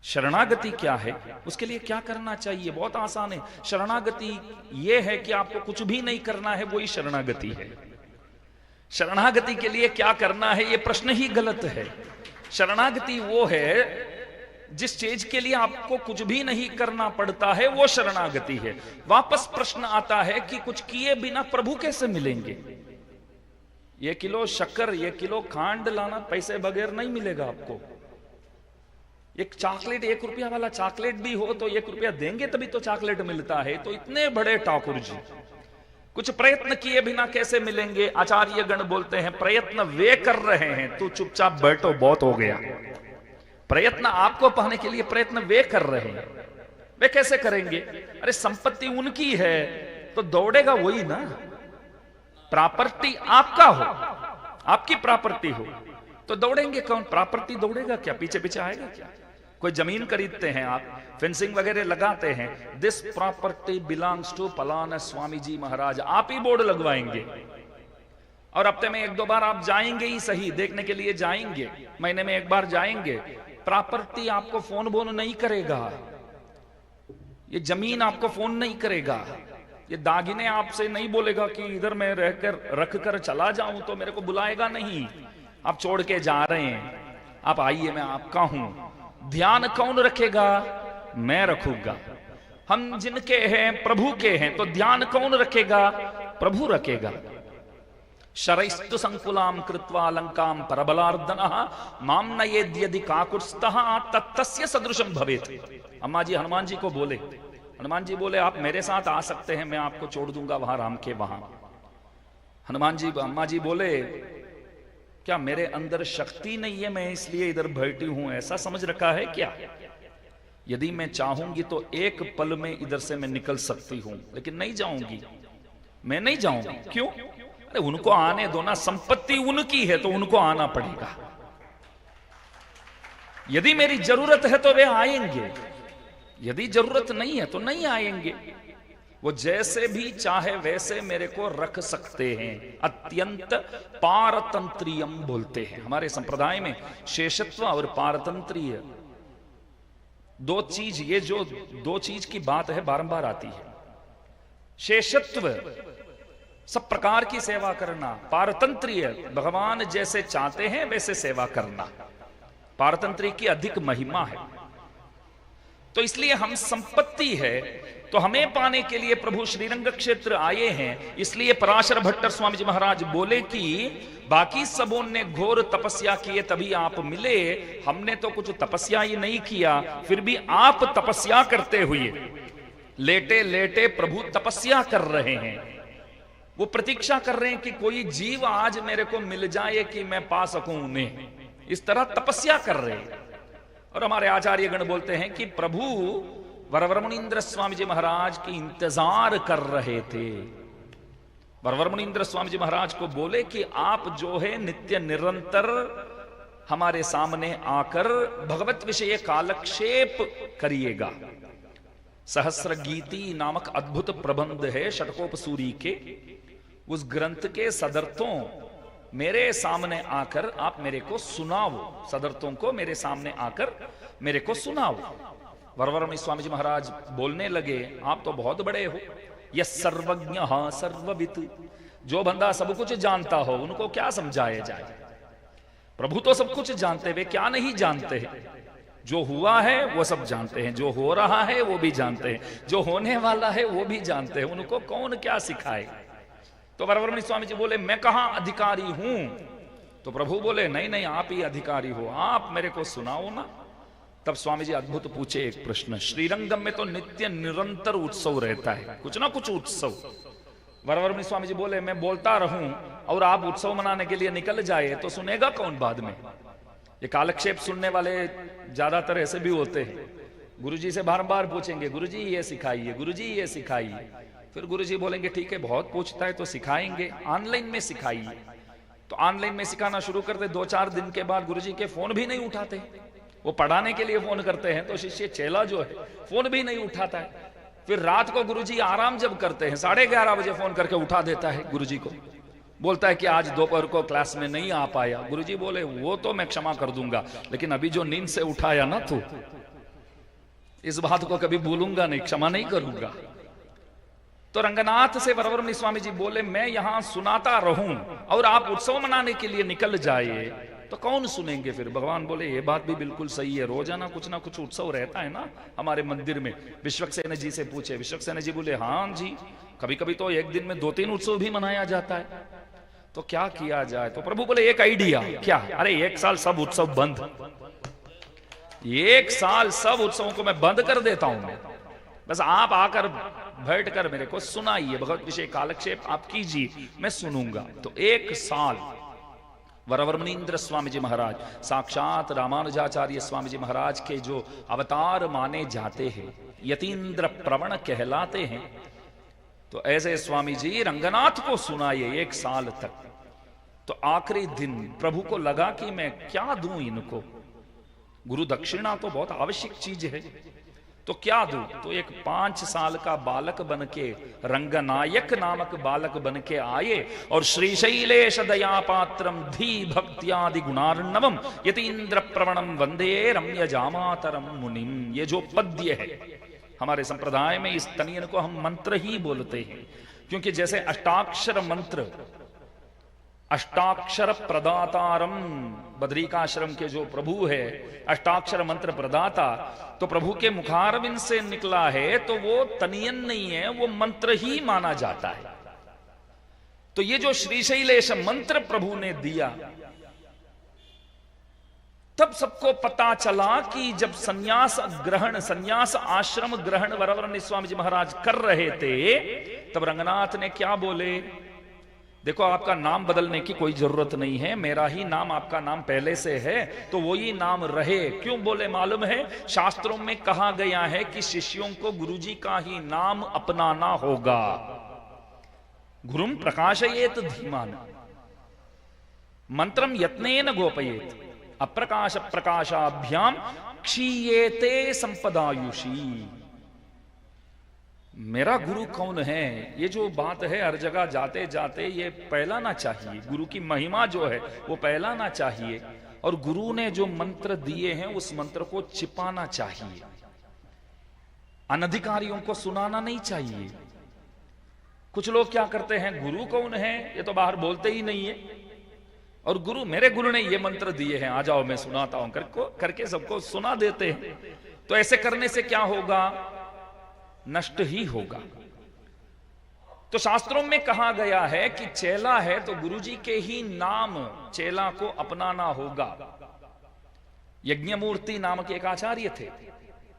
शरणागति क्या है, उसके लिए क्या करना चाहिए? बहुत आसान है। शरणागति यह है कि आपको कुछ भी नहीं करना है, वही शरणागति है। शरणागति के लिए क्या करना है, यह प्रश्न ही गलत है। शरणागति वो है जिस चीज के लिए आपको कुछ भी नहीं करना पड़ता है, वो शरणागति है। वापस प्रश्न आता है कि कुछ किए बिना प्रभु कैसे मिलेंगे? 1 किलो शक्कर, 1 किलो खांड लाना पैसे बगैर नहीं मिलेगा आपको। एक चॉकलेट, 1 रुपया वाला चॉकलेट भी हो तो 1 रुपया देंगे तभी तो चॉकलेट मिलता है। तो इतने बड़े ठाकुर जी कुछ प्रयत्न किए बिना कैसे मिलेंगे? आचार्य गण बोलते हैं, प्रयत्न वे कर रहे हैं, तू चुपचाप बैठो, बहुत हो गया। प्रयत्न आपको पाने के लिए प्रयत्न वे कर रहे हैं, वे कैसे करेंगे? अरे संपत्ति उनकी है तो दौड़ेगा वही ना। प्रॉपर्टी आपका हो, आपकी प्रॉपर्टी हो तो दौड़ेंगे कौन? प्रॉपर्टी दौड़ेगा क्या? पीछे पीछे आएगा क्या? कोई जमीन खरीदते हैं आप, फेंसिंग वगैरह लगाते हैं, दिस प्रॉपर्टी बिलोंग्स टू फलाना स्वामी जी महाराज, आप ही बोर्ड लगवाएंगे। और हफ्ते में 1-2 बार आप जाएंगे ही सही, देखने के लिए जाएंगे, महीने में 1 बार जाएंगे। प्रॉपर्टी आपको फोन बोन नहीं करेगा, ये जमीन आपको फोन नहीं करेगा, ये दागिने आपसे नहीं बोलेगा कि इधर मैं रहकर रख कर चला जाऊं तो मेरे को बुलाएगा नहीं। आप छोड़ के जा रहे हैं, आप आइए, मैं आपका हूं। ध्यान कौन रखेगा? मैं रखूंगा। हम जिनके हैं प्रभु के हैं, तो ध्यान कौन रखेगा? प्रभु रखेगा। शरैस्तु संकुलाम कृत्वा लंकाम परबलार्दनः माम नयेद्यदि काकुत्स्थः तत्तस्य सदृशं भवेत्। अम्मा जी हनुमान जी को बोले, हनुमान जी बोले आप मेरे साथ आ सकते हैं, मैं आपको छोड़ दूंगा वहां राम के वहां। हनुमान जी, अम्मा जी बोले क्या मेरे अंदर शक्ति नहीं है, मैं इसलिए इधर बैठी हूं, ऐसा समझ रखा है क्या? यदि मैं चाहूंगी तो 1 पल में इधर से मैं निकल सकती हूं, लेकिन नहीं जाऊंगी, मैं नहीं जाऊंगी। क्यों? अरे उनको आने दो ना, संपत्ति उनकी है तो उनको आना पड़ेगा। यदि मेरी जरूरत है तो वे आएंगे, यदि जरूरत नहीं है तो नहीं आएंगे। वो जैसे भी चाहे वैसे मेरे को रख सकते हैं। अत्यंत पारतंत्रियम बोलते हैं हमारे संप्रदाय में। शेषत्व और पारतंत्रीय 2 चीज, ये जो 2 चीज की बात है बारंबार आती है। शेषत्व सब प्रकार की सेवा करना, पारतंत्रीय भगवान जैसे चाहते हैं वैसे सेवा करना, पारतंत्र्य की अधिक महिमा है। तो इसलिए हम संपत्ति है तो हमें पाने के लिए प्रभु श्रीरंग क्षेत्र आए हैं। इसलिए पराशर भट्टर स्वामी जी महाराज बोले कि बाकी सबों ने घोर तपस्या किए तभी आप मिले, हमने तो कुछ तपस्या ही नहीं किया, फिर भी आप तपस्या करते हुए लेटे लेटे प्रभु तपस्या कर रहे हैं। वो प्रतीक्षा कर रहे हैं कि कोई जीव आज मेरे को मिल जाए कि मैं पा सकूं उन्हें, इस तरह तपस्या कर रहे हैं। और हमारे आचार्य गण बोलते हैं कि प्रभु वरवरमुनींद्र स्वामी जी महाराज की इंतजार कर रहे थे। वरवरमुनींद्र स्वामी जी महाराज को बोले कि आप जो है नित्य निरंतर हमारे सामने आकर भगवत विषय कालक्षेप करिएगा। सहस्र गीति नामक अद्भुत प्रबंध है षटकोपसूरी के, उस ग्रंथ के सदर्थों मेरे सामने आकर आप मेरे को सुनाओ, सदर्थों को मेरे सामने आकर मेरे को सुनाओ। वरवरमुनि स्वामी जी महाराज बोलने लगे, आप तो बहुत बड़े हो, यह सर्वज्ञ सर्ववित, जो बंदा सब कुछ जानता हो उनको क्या समझाया जाए। प्रभु तो सब कुछ जानते, वे क्या नहीं जानते हैं। जो हुआ है वो सब जानते हैं, जो हो रहा है वो भी जानते हैं, जो होने वाला है वो भी जानते हैं, उनको कौन क्या सिखाए। तो वरवरमुनि स्वामी जी बोले, मैं कहां अधिकारी हूं। तो प्रभु बोले, नहीं नहीं आप ही अधिकारी हो, आप मेरे को सुनाओ ना। तब स्वामी जी अद्भुत पूछे एक प्रश्न, श्रीरंगम में तो नित्य निरंतर उत्सव रहता है, कुछ ना कुछ उत्सव। वरवरमुनि स्वामी जी बोले, मैं बोलता रहूं और आप उत्सव मनाने के लिए निकल जाए तो सुनेगा कौन बाद में। ये कालक्षेप सुनने वाले ज्यादातर ऐसे भी होते हैं, गुरुजी से बार बार पूछेंगे, गुरुजी ये सिखाइए, गुरुजी ये सिखाइए। फिर गुरुजी बोलेंगे ठीक है बहुत पूछता है तो सिखाएंगे, ऑनलाइन में सिखाइए। तो ऑनलाइन में सिखाना शुरू करते, 2-4 दिन के बाद गुरुजी के फोन भी नहीं उठाते। वो पढ़ाने के लिए फोन करते हैं तो शिष्य चेला जो है फोन भी नहीं उठाता है। फिर रात को गुरुजी आराम जब करते हैं 11:30 बजे फोन करके उठा देता है गुरुजी को, बोलता है कि आज दोपहर को क्लास में नहीं आ पाया। गुरुजी बोले, वो तो मैं क्षमा कर दूंगा, लेकिन अभी जो नींद से उठाया ना तू, इस बात को कभी भूलूंगा नहीं, क्षमा नहीं करूंगा। तो रंगनाथ से वरवरमुनि स्वामी जी बोले, मैं यहां सुनाता रहूं और आप उत्सव मनाने के लिए निकल जाए तो कौन सुनेंगे। फिर भगवान बोले, ये बात भी बिल्कुल सही है, रोजाना कुछ ना कुछ उत्सव रहता है ना हमारे मंदिर में। विश्वक्सेन जी से पूछे, विश्वक्सेन जी बोले, हाँ जी, कभी कभी तो एक दिन में 2-3 उत्सव भी मनाया जाता है, तो क्या किया जाए। तो प्रभु बोले, एक आइडिया। क्या? अरे 1 साल सब उत्सव बंद, 1 साल सब उत्सवों को मैं बंद कर देता हूं, बस आप आकर बैठकर मेरे को सुनाइए, भगवत विषय कालक्षेप आप कीजिए, मैं सुनूंगा। तो 1 साल वरवरमुनींद्र स्वामी जी महाराज, साक्षात रामानुजाचार्य स्वामी जी महाराज के जो अवतार माने जाते हैं, यतीन्द्र प्रवण कहलाते हैं, तो ऐसे स्वामी जी रंगनाथ को सुनाए 1 साल तक। तो आखिरी दिन प्रभु को लगा कि मैं क्या दूं इनको, गुरु दक्षिणा तो बहुत आवश्यक चीज है, तो क्या दूं। तो एक 5 साल का बालक बनके, रंगनायक नामक बालक बनके आए और श्रीशैलेश दया पात्रम धी भक्त्यादि गुणार्णवम यतीन्द्र प्रवणम वंदे रम्य जामातरम मुनिम। ये जो पद्य है हमारे संप्रदाय में, इस तनियन को हम मंत्र ही बोलते हैं, क्योंकि जैसे अष्टाक्षर मंत्र, अष्टाक्षर प्रदातारम, बद्रिकाश्रम के जो प्रभु है अष्टाक्षर मंत्र प्रदाता, तो प्रभु के मुखारविंद से निकला है, तो वो तनियन नहीं है, वो मंत्र ही माना जाता है। तो ये जो श्रीशैलेश मंत्र प्रभु ने दिया, तब सबको पता चला कि जब संन्यास आश्रम ग्रहण वरवरमुनि स्वामी जी महाराज कर रहे थे, तब रंगनाथ ने क्या बोले, देखो आपका नाम बदलने की कोई जरूरत नहीं है, मेरा ही नाम आपका नाम पहले से है, तो वही नाम रहे। क्यों बोले मालूम है, शास्त्रों में कहा गया है कि शिष्यों को गुरुजी का ही नाम अपनाना होगा। गुरुम प्रकाशयेत धीमान, मंत्रम यत्नेन गोपयेत, अप्रकाश प्रकाशाभ्याम क्षीयेते संपदायुषी। मेरा गुरु कौन है, ये जो बात है हर जगह जाते जाते ये पहलाना चाहिए, गुरु की महिमा जो है वो पहलाना चाहिए, और गुरु ने जो मंत्र दिए हैं उस मंत्र को छिपाना चाहिए, अनधिकारियों को सुनाना नहीं चाहिए। कुछ लोग क्या करते हैं, गुरु कौन है ये तो बाहर बोलते ही नहीं है, और गुरु, मेरे गुरु ने ये मंत्र दिए हैं, आ जाओ मैं सुनाता हूं करके सबको सुना देते हैं। तो ऐसे करने से क्या होगा, नष्ट ही होगा। तो शास्त्रों में कहा गया है कि चेला है तो गुरुजी के ही नाम चेला को अपनाना होगा। यज्ञमूर्ति नामक एक आचार्य थे,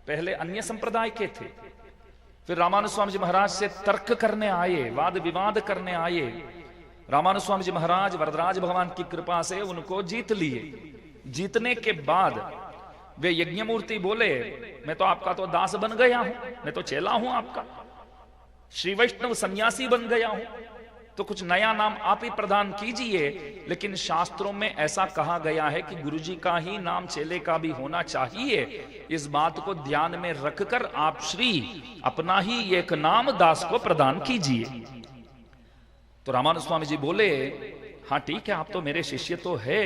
पहले अन्य संप्रदाय के थे, फिर रामानुज स्वामी जी महाराज से तर्क करने आए, वाद विवाद करने आए। रामानुज स्वामी जी महाराज वरदराज भगवान की कृपा से उनको जीत लिए। जीतने के बाद वे यज्ञमूर्ति बोले, मैं तो आपका तो दास बन गया हूं, मैं तो चेला हूं आपका, श्री वैष्णव सन्यासी बन गया हूं, तो कुछ नया नाम आप ही प्रदान कीजिए। लेकिन शास्त्रों में ऐसा कहा गया है कि गुरुजी का ही नाम चेले का भी होना चाहिए। इस बात को ध्यान में रखकर आप श्री अपना ही एक नाम दास को प्रदान कीजिए। तो रामानुज स्वामी जी बोले, हाँ ठीक है, आप तो मेरे शिष्य तो है,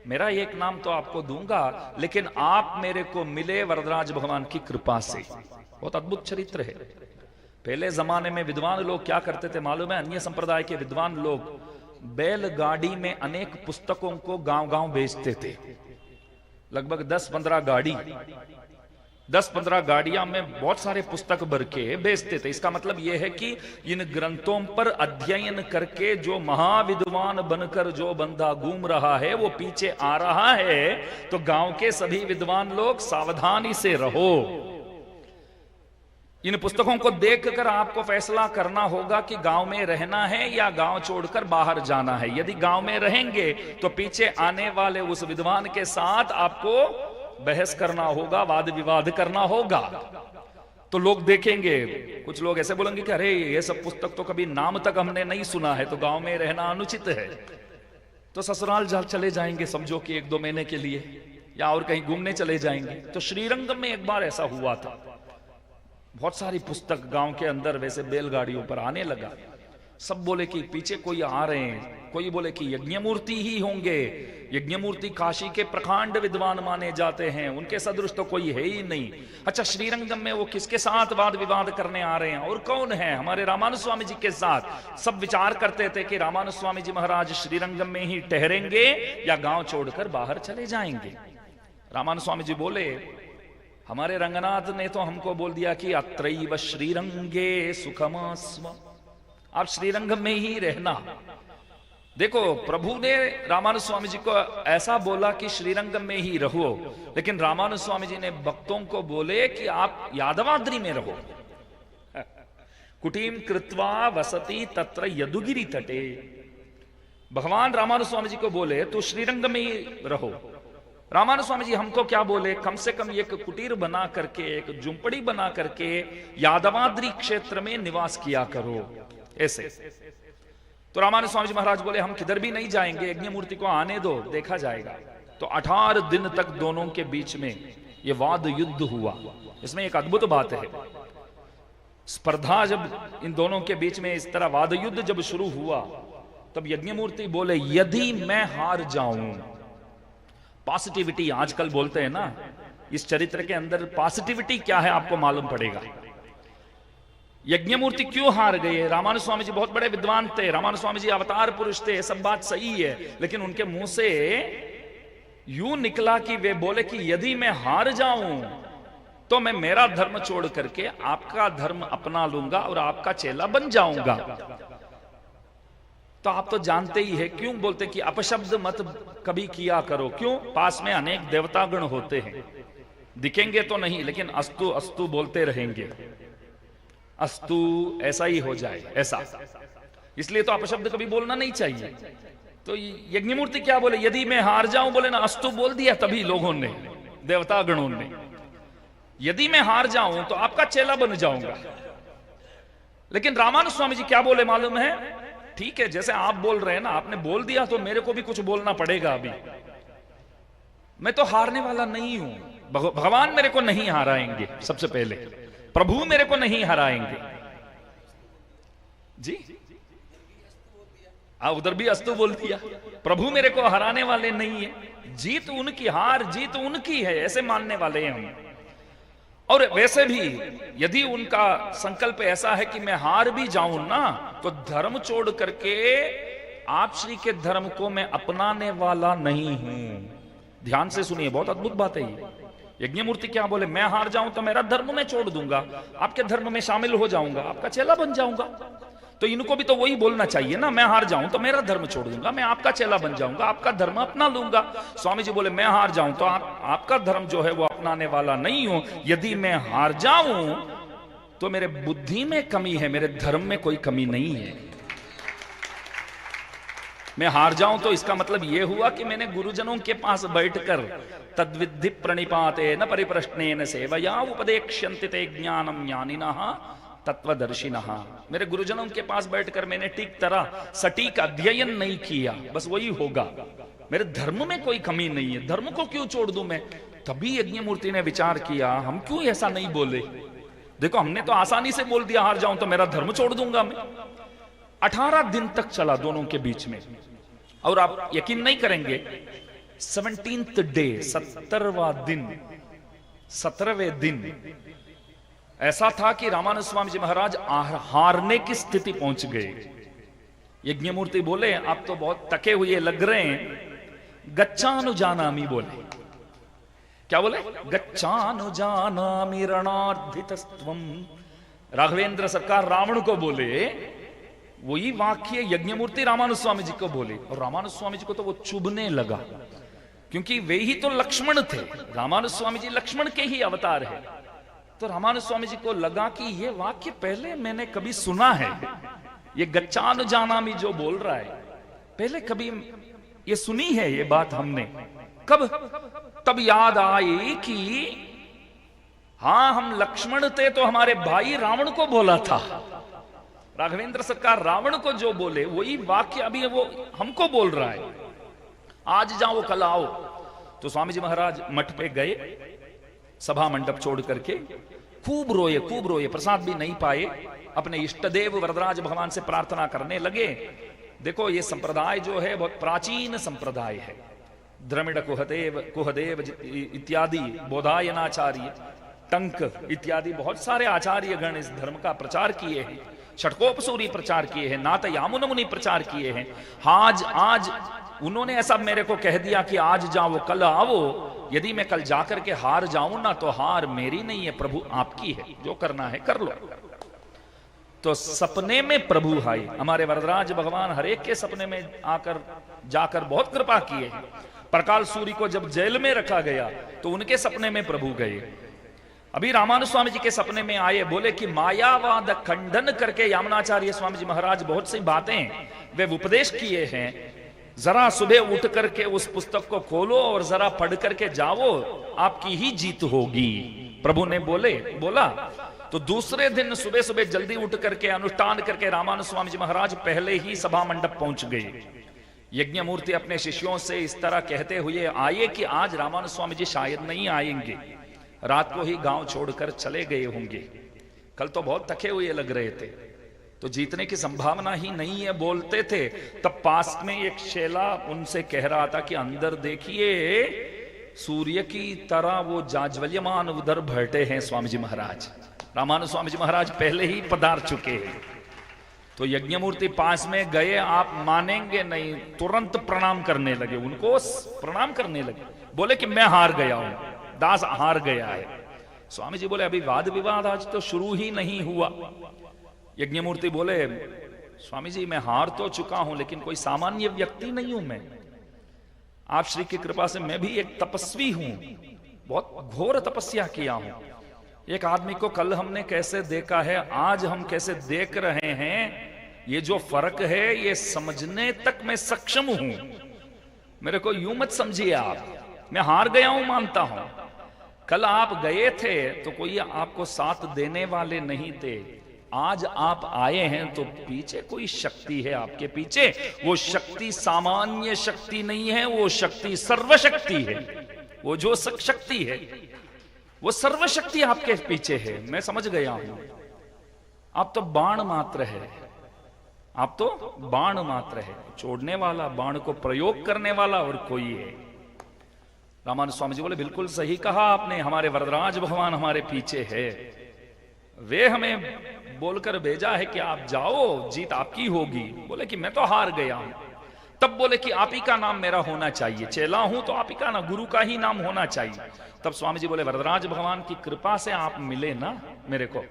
मेरा एक नाम तो आपको दूंगा, लेकिन आप मेरे को मिले वरदराज भगवान की कृपा से। बहुत अद्भुत चरित्र है। पहले जमाने में विद्वान लोग क्या करते थे मालूम है? अन्य संप्रदाय के विद्वान लोग बैलगाड़ी में अनेक पुस्तकों को गांव-गांव बेचते थे। लगभग 10-15 गाड़ी, 10-15 गाड़ियां में बहुत सारे पुस्तक भर के बेचते थे। इसका मतलब यह है कि इन ग्रंथों पर अध्ययन करके जो महाविद्वान बनकर जो बंदा घूम रहा है वो पीछे आ रहा है। तो गांव के सभी विद्वान लोग सावधानी से रहो। इन पुस्तकों को देखकर आपको फैसला करना होगा कि गांव में रहना है या गांव छोड़कर बाहर जाना है। यदि गांव में रहेंगे तो पीछे आने वाले उस विद्वान के साथ आपको बहस करना होगा, वाद विवाद करना होगा। तो लोग देखेंगे, कुछ लोग ऐसे बोलेंगे कि अरे ये सब पुस्तक तो कभी नाम तक हमने नहीं सुना है, तो गांव में रहना अनुचित है। तो ससुराल चले जाएंगे समझो कि 1-2 महीने के लिए, या और कहीं घूमने चले जाएंगे। तो श्रीरंगम में एक बार ऐसा हुआ था, बहुत सारी पुस्तक गांव के अंदर वैसे बैलगाड़ियों पर आने लगा। सब बोले कि पीछे कोई आ रहे हैं, कोई बोले कि यज्ञमूर्ति ही होंगे। यज्ञमूर्ति काशी के प्रकांड विद्वान माने जाते हैं, उनके सदृश तो कोई है ही नहीं। अच्छा, श्रीरंगम में वो किसके साथ वाद विवाद करने आ रहे हैं? और कौन है? हमारे रामानुज स्वामी जी के साथ। सब विचार करते थे कि रामानुज स्वामी जी महाराज श्रीरंगम में ही ठहरेंगे या गांव छोड़कर बाहर चले जाएंगे। रामानुज स्वामी जी बोले, हमारे रंगनाथ ने तो हमको बोल दिया कि अत्रैव श्रीरंगे सुखमास्व, आप श्रीरंगम में ही रहना। देखो, प्रभु ने रामानुज स्वामी जी को ऐसा बोला कि श्रीरंगम में ही रहो, लेकिन रामानुज स्वामी जी ने भक्तों को बोले कि आप यादवाद्री में रहो। कुटीम कृत्वा वसति तत्र यदुगिरी तटे। भगवान रामानुज स्वामी जी को बोले तो श्रीरंगम में ही रहो। रामानुज स्वामी जी हमको क्या बोले? कम से कम एक कुटीर बना करके, एक झुंपड़ी बना करके यादवाद्री क्षेत्र में निवास किया करो, ऐसे। तो रामानुज स्वामी जी महाराज बोले, हम किधर भी नहीं जाएंगे, यज्ञमूर्ति को आने दो, देखा जाएगा। तो 18 दिन तक दोनों के बीच में ये वाद युद्ध हुआ। इसमें एक अद्भुत बात है, स्पर्धा जब इन दोनों के बीच में इस तरह वाद युद्ध जब शुरू हुआ, तब यज्ञमूर्ति बोले, यदि मैं हार जाऊं, पॉजिटिविटी आजकल बोलते हैं ना, इस चरित्र के अंदर पॉजिटिविटी क्या है आपको मालूम पड़ेगा। यज्ञमूर्ति क्यों हार गए? रामानुज स्वामी जी बहुत बड़े विद्वान थे, रामानुज स्वामी जी अवतार पुरुष थे, सब बात सही है, लेकिन उनके मुंह से यूं निकला कि वे बोले कि यदि मैं हार जाऊं तो मैं मेरा धर्म छोड़ करके आपका धर्म अपना लूंगा और आपका चेला बन जाऊंगा। तो आप तो जानते ही है क्यों बोलते कि अपशब्द मत कभी किया करो। क्यों? पास में अनेक देवतागण होते हैं, दिखेंगे तो नहीं, लेकिन अस्तु अस्तु बोलते रहेंगे, अस्तु ऐसा ही हो जाए, ऐसा। इसलिए तो अपशब्द कभी बोलना नहीं चाहिए। तो यज्ञमूर्ति क्या बोले? यदि मैं हार जाऊं, बोले ना, अस्तु बोल दिया तभी लोगों ने, देवतागणों ने। यदि मैं हार जाऊं तो आपका चेला बन जाऊंगा। लेकिन रामानुज स्वामी जी क्या बोले मालूम है? ठीक है, जैसे आप बोल रहे हैं ना, आपने बोल दिया तो मेरे को भी कुछ बोलना पड़ेगा। अभी मैं तो हारने वाला नहीं हूं, भगवान मेरे को नहीं हराएंगे, सबसे पहले प्रभु मेरे को नहीं हराएंगे जी। उधर भी अस्तु बोल दिया, प्रभु मेरे को हराने वाले नहीं है, जीत उनकी, हार जीत उनकी है, ऐसे मानने वाले हैं हम। और वैसे भी यदि उनका संकल्प ऐसा है कि मैं हार भी जाऊं ना, तो धर्म छोड़ करके आप श्री के धर्म को मैं अपनाने वाला नहीं हूं। ध्यान से सुनिए, बहुत अद्भुत बात है ये। यज्ञमूर्ति क्या बोले, मैं हार जाऊं तो मेरा धर्म में छोड़ दूंगा, आपके धर्म में शामिल हो जाऊंगा, आपका चेला बन जाऊंगा। तो इनको भी तो वही बोलना चाहिए ना, मैं हार जाऊं तो मेरा धर्म छोड़ दूंगा, मैं आपका चेला बन जाऊंगा, आपका धर्म अपना लूंगा। स्वामी जी बोले मैं हार जाऊं तो आपका धर्म जो है वो अपनाने वाला नहीं हूं। यदि मैं हार जाऊं तो मेरे बुद्धि में कमी है, मेरे धर्म में कोई कमी नहीं है। मैं हार जाऊं तो इसका मतलब यह हुआ कि मैंने गुरुजनों के पास बैठकर तद्विद्धि प्रणिपाते न परिप्रश्नेन सेवया उपदेक्ष्यन्ति ते ज्ञानम ज्ञानिनः तत्वदर्शिनः। मेरे गुरुजनों के पास बैठकर मैंने ठीक तरह सटीक अध्ययन नहीं किया, बस वही होगा। मेरे धर्म में कोई कमी नहीं है, धर्म को क्यों छोड़ दूं मैं। तभी यज्ञमूर्ति ने विचार किया, हम क्यों ऐसा नहीं बोले। देखो हमने तो आसानी से बोल दिया हार जाऊं तो मेरा धर्म छोड़ दूंगा मैं। 18 दिन तक चला दोनों के बीच में, और आप यकीन नहीं करेंगे 17th डे 17वां दिन 17वें दिन ऐसा था कि रामानंद स्वामी जी महाराज हारने की स्थिति पहुंच गए। यज्ञमूर्ति बोले आप तो बहुत थके हुए लग रहे हैं, गच्छानुजानामि बोले। क्या बोले, गच्छानुजानामि रणार्धितस्त्वम। राघवेंद्र सरकार रावण को बोले, वही वाक्य यज्ञमूर्ति रामानुज स्वामी जी को बोले, और रामानुज स्वामी जी को तो वो चुभने लगा, क्योंकि वे ही तो लक्ष्मण थे। रामानुज स्वामी जी लक्ष्मण के ही अवतार है। तो रामानुज स्वामी जी को लगा कि ये वाक्य पहले मैंने कभी सुना है, ये गच्छानुजानामि जो बोल रहा है पहले कभी ये सुनी है ये बात हमने। कब? तब याद आई कि हाँ हम लक्ष्मण थे तो हमारे भाई रावण को बोला था। राघवेंद्र सरकार रावण को जो बोले वही वाक्य अभी वो हमको बोल रहा है, आज जाओ कल आओ। तो स्वामी जी महाराज मठ पे गए, सभा मंडप छोड़ करके खूब रोए, प्रसाद भी नहीं पाए, अपने इष्टदेव वरदराज भगवान से प्रार्थना करने लगे। देखो ये संप्रदाय जो है बहुत प्राचीन संप्रदाय है। द्रमिड़ कुहदेव इत्यादि बोधायनाचार्य, टंक इत्यादि बहुत सारे आचार्य गण इस धर्म का प्रचार किए हैं, षटकोपसूरी प्रचार किए हैं, नाथ यामुन मुनि प्रचार किए हैं। आज उन्होंने ऐसा मेरे को कह दिया कि आज जाओ कल आओ। यदि मैं कल जाकर के हार जाऊं ना तो हार मेरी नहीं है, प्रभु आपकी है, जो करना है कर लो। तो सपने में प्रभु आए, हमारे वरदराज भगवान हरेक के सपने में आकर जाकर बहुत कृपा किए हैं। प्रकाल सूरी को जब जेल में रखा गया तो उनके सपने में प्रभु गए। अभी रामानुज स्वामी जी के सपने में आए, बोले कि मायावाद खंडन करके यामुनाचार्य स्वामी जी महाराज बहुत सी बातें वे उपदेश किए हैं, जरा सुबह उठ करके उस पुस्तक को खोलो और जरा पढ़ करके जाओ, आपकी ही जीत होगी। प्रभु ने बोला। तो दूसरे दिन सुबह सुबह जल्दी उठ करके अनुष्ठान करके रामानुज स्वामी जी महाराज पहले ही सभा मंडप पहुंच गए। यज्ञमूर्ति अपने शिष्यों से इस तरह कहते हुए आए कि आज रामानुज स्वामी जी शायद नहीं आएंगे, रात को ही गांव छोड़कर चले गए होंगे, कल तो बहुत थके हुए लग रहे थे, तो जीतने की संभावना ही नहीं है बोलते थे। तब पास में एक शेला उनसे कह रहा था कि अंदर देखिए सूर्य की तरह वो जाज्वल्यमान उधर बैठे हैं स्वामी जी महाराज। रामानुज स्वामी जी महाराज पहले ही पधार चुके हैं। तो यज्ञमूर्ति पास में गए, आप मानेंगे नहीं, तुरंत प्रणाम करने लगे, उनको प्रणाम करने लगे, बोले कि मैं हार गया हूं, दास हार गया है। स्वामी जी बोले अभी वाद विवाद आज तो शुरू ही नहीं हुआ। यज्ञमूर्ति बोले स्वामी जी मैं हार तो चुका हूं लेकिन कोई सामान्य व्यक्ति नहीं हूं मैं, आप श्री की कृपा से मैं भी एक तपस्वी हूं, बहुत घोर तपस्या किया हूं। एक आदमी को कल हमने कैसे देखा है, आज हम कैसे देख रहे हैं, ये जो फर्क है ये समझने तक मैं सक्षम हूं। मेरे को यूं मत समझिए आप, मैं हार गया हूं मानता हूं। कल आप गए थे तो कोई आपको साथ देने वाले नहीं थे, आज आप आए हैं तो पीछे कोई शक्ति है आपके पीछे। वो शक्ति सामान्य शक्ति नहीं है, वो शक्ति सर्वशक्ति है। वो जो शक्ति है वो सर्वशक्ति आपके पीछे है। मैं समझ गया हूं, आप तो बाण मात्र है, आप तो बाण मात्र है, छोड़ने वाला, बाण को प्रयोग करने वाला और कोई है। रामानुज स्वामी जी बोले बिल्कुल सही कहा आपने, हमारे वरदराज भगवान हमारे पीछे है, वे हमें बोलकर भेजा है कि आप जाओ, जीत आपकी होगी। बोले कि मैं तो हार गया हूं। तब बोले कि आप ही का नाम मेरा होना चाहिए, चेला हूं तो आप ही का ना, गुरु का ही नाम होना चाहिए। तब स्वामी जी बोले वरदराज भगवान की कृपा से आप मिले ना मेरे को,